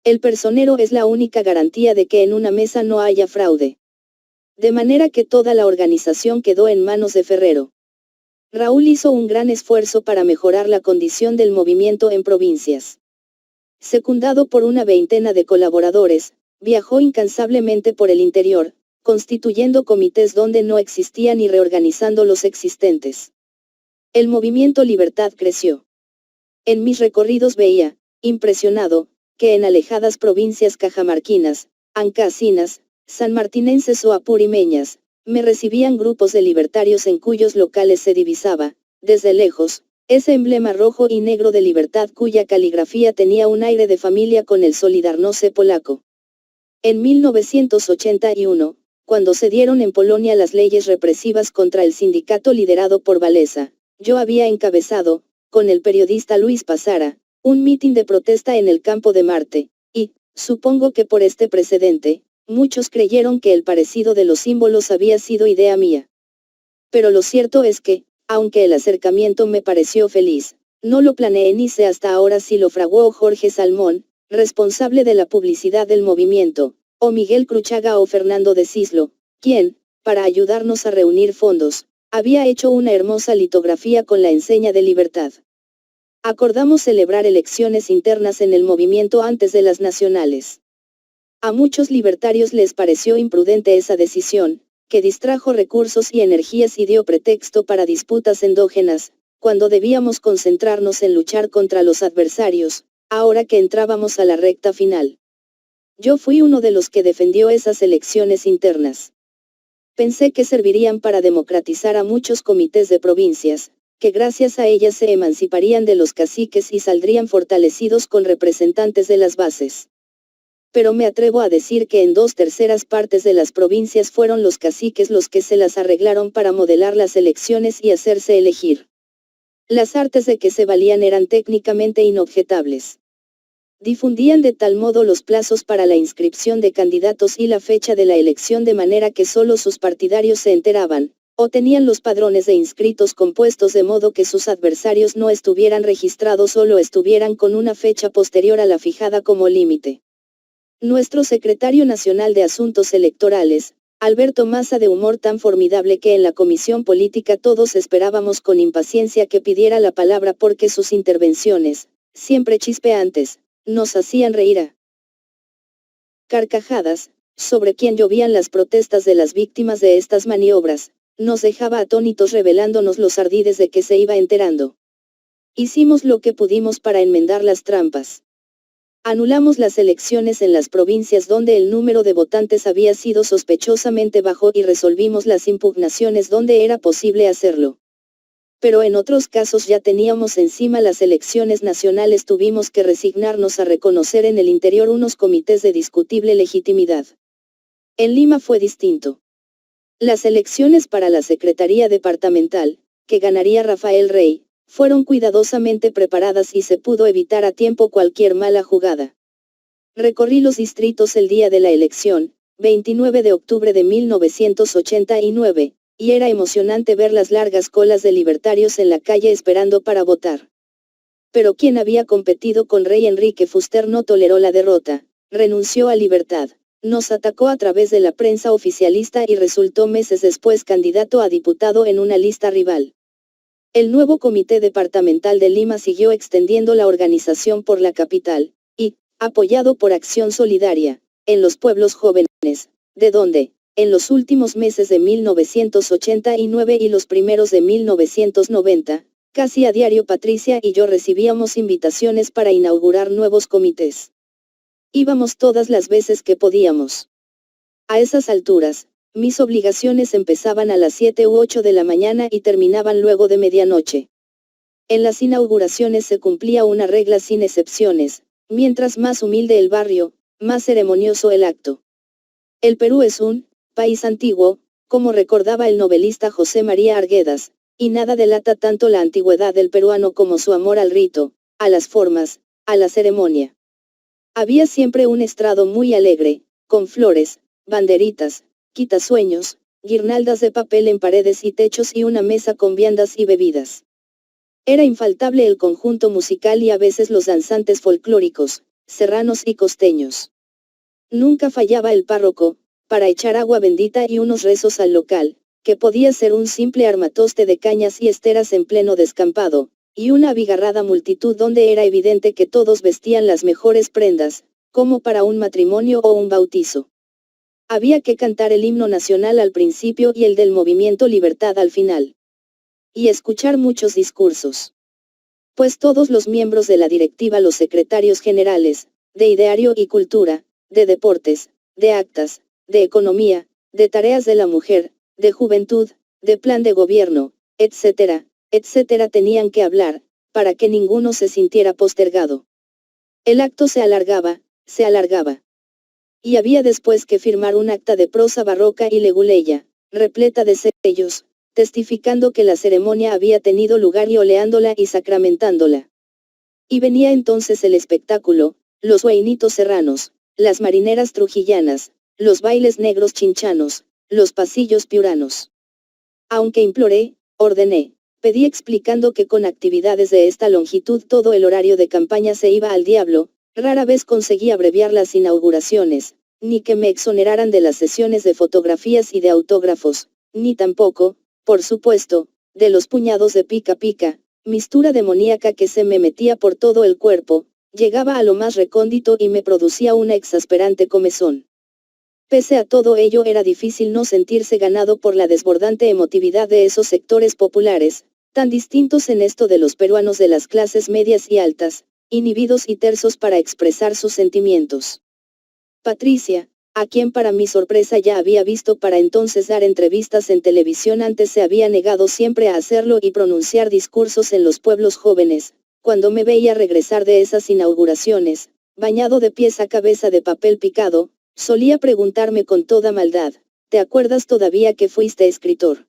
B: El personero es la única garantía de que en una mesa no haya fraude. De manera que toda la organización quedó en manos de Ferrero. Raúl hizo un gran esfuerzo para mejorar la condición del movimiento en provincias. Secundado por una veintena de colaboradores, viajó incansablemente por el interior, constituyendo comités donde no existían y reorganizando los existentes. El movimiento Libertad creció. En mis recorridos veía, impresionado, que en alejadas provincias cajamarquinas, ancasinas, sanmartinenses o apurimeñas, me recibían grupos de libertarios en cuyos locales se divisaba, desde lejos, ese emblema rojo y negro de libertad cuya caligrafía tenía un aire de familia con el Solidarnosc polaco. En 1981, cuando se dieron en Polonia las leyes represivas contra el sindicato liderado por Walesa, yo había encabezado, con el periodista Luis Pasara, un mitin de protesta en el campo de Marte, y, supongo que por este precedente, muchos creyeron que el parecido de los símbolos había sido idea mía. Pero lo cierto es que, aunque el acercamiento me pareció feliz, no lo planeé ni sé hasta ahora si lo fraguó Jorge Salmón, responsable de la publicidad del movimiento, o Miguel Cruchaga o Fernando de Cislo, quien, para ayudarnos a reunir fondos, había hecho una hermosa litografía con la enseña de libertad. Acordamos celebrar elecciones internas en el movimiento antes de las nacionales. A muchos libertarios les pareció imprudente esa decisión, que distrajo recursos y energías y dio pretexto para disputas endógenas, cuando debíamos concentrarnos en luchar contra los adversarios, ahora que entrábamos a la recta final. Yo fui uno de los que defendió esas elecciones internas. Pensé que servirían para democratizar a muchos comités de provincias, que gracias a ellas se emanciparían de los caciques y saldrían fortalecidos con representantes de las bases. Pero me atrevo a decir que en 2/3 partes de las provincias fueron los caciques los que se las arreglaron para modelar las elecciones y hacerse elegir. Las artes de que se valían eran técnicamente inobjetables. Difundían de tal modo los plazos para la inscripción de candidatos y la fecha de la elección de manera que solo sus partidarios se enteraban, o tenían los padrones de inscritos compuestos de modo que sus adversarios no estuvieran registrados o lo estuvieran con una fecha posterior a la fijada como límite. Nuestro secretario nacional de Asuntos Electorales, Alberto Maza, de humor tan formidable que en la comisión política todos esperábamos con impaciencia que pidiera la palabra porque sus intervenciones, siempre chispeantes, nos hacían reír a carcajadas, sobre quien llovían las protestas de las víctimas de estas maniobras, nos dejaba atónitos revelándonos los ardides de que se iba enterando. Hicimos lo que pudimos para enmendar las trampas. Anulamos las elecciones en las provincias donde el número de votantes había sido sospechosamente bajo y resolvimos las impugnaciones donde era posible hacerlo. Pero en otros casos ya teníamos encima las elecciones nacionales, tuvimos que resignarnos a reconocer en el interior unos comités de discutible legitimidad. En Lima fue distinto. Las elecciones para la Secretaría Departamental, que ganaría Rafael Rey, fueron cuidadosamente preparadas y se pudo evitar a tiempo cualquier mala jugada. Recorrí los distritos el día de la elección, 29 de octubre de 1989, y era emocionante ver las largas colas de libertarios en la calle esperando para votar. Pero quien había competido con Rey, Enrique Fuster, no toleró la derrota, renunció a Libertad, nos atacó a través de la prensa oficialista y resultó meses después candidato a diputado en una lista rival. El nuevo Comité Departamental de Lima siguió extendiendo la organización por la capital, y, apoyado por Acción Solidaria, en los pueblos jóvenes, de donde, en los últimos meses de 1989 y los primeros de 1990, casi a diario Patricia y yo recibíamos invitaciones para inaugurar nuevos comités. Íbamos todas las veces que podíamos. A esas alturas, mis obligaciones empezaban a las 7 u 8 de la mañana y terminaban luego de medianoche. En las inauguraciones se cumplía una regla sin excepciones, mientras más humilde el barrio, más ceremonioso el acto. El Perú es un país antiguo, como recordaba el novelista José María Arguedas, y nada delata tanto la antigüedad del peruano como su amor al rito, a las formas, a la ceremonia. Había siempre un estrado muy alegre, con flores, banderitas, quitasueños, guirnaldas de papel en paredes y techos y una mesa con viandas y bebidas. Era infaltable el conjunto musical y a veces los danzantes folclóricos, serranos y costeños. Nunca fallaba el párroco, para echar agua bendita y unos rezos al local, que podía ser un simple armatoste de cañas y esteras en pleno descampado, y una abigarrada multitud donde era evidente que todos vestían las mejores prendas, como para un matrimonio o un bautizo. Había que cantar el himno nacional al principio y el del movimiento Libertad al final. Y escuchar muchos discursos. Pues todos los miembros de la directiva, los secretarios generales, de Ideario y Cultura, de Deportes, de Actas, de Economía, de Tareas de la Mujer, de Juventud, de Plan de Gobierno, etcétera, etcétera, tenían que hablar, para que ninguno se sintiera postergado. El acto se alargaba, se alargaba. Y había después que firmar un acta de prosa barroca y leguleya, repleta de sellos, testificando que la ceremonia había tenido lugar y oleándola y sacramentándola. Y venía entonces el espectáculo, los huaynitos serranos, las marineras trujillanas, los bailes negros chinchanos, los pasillos piuranos. Aunque imploré, ordené, pedí explicando que con actividades de esta longitud todo el horario de campaña se iba al diablo, rara vez conseguí abreviar las inauguraciones, ni que me exoneraran de las sesiones de fotografías y de autógrafos, ni tampoco, por supuesto, de los puñados de pica pica, mistura demoníaca que se me metía por todo el cuerpo, llegaba a lo más recóndito y me producía una exasperante comezón. Pese a todo ello era difícil no sentirse ganado por la desbordante emotividad de esos sectores populares, tan distintos en esto de los peruanos de las clases medias y altas, inhibidos y tersos para expresar sus sentimientos. Patricia, a quien para mi sorpresa ya había visto para entonces dar entrevistas en televisión, antes se había negado siempre a hacerlo y pronunciar discursos en los pueblos jóvenes, cuando me veía regresar de esas inauguraciones, bañado de pies a cabeza de papel picado, solía preguntarme con toda maldad: ¿te acuerdas todavía que fuiste escritor?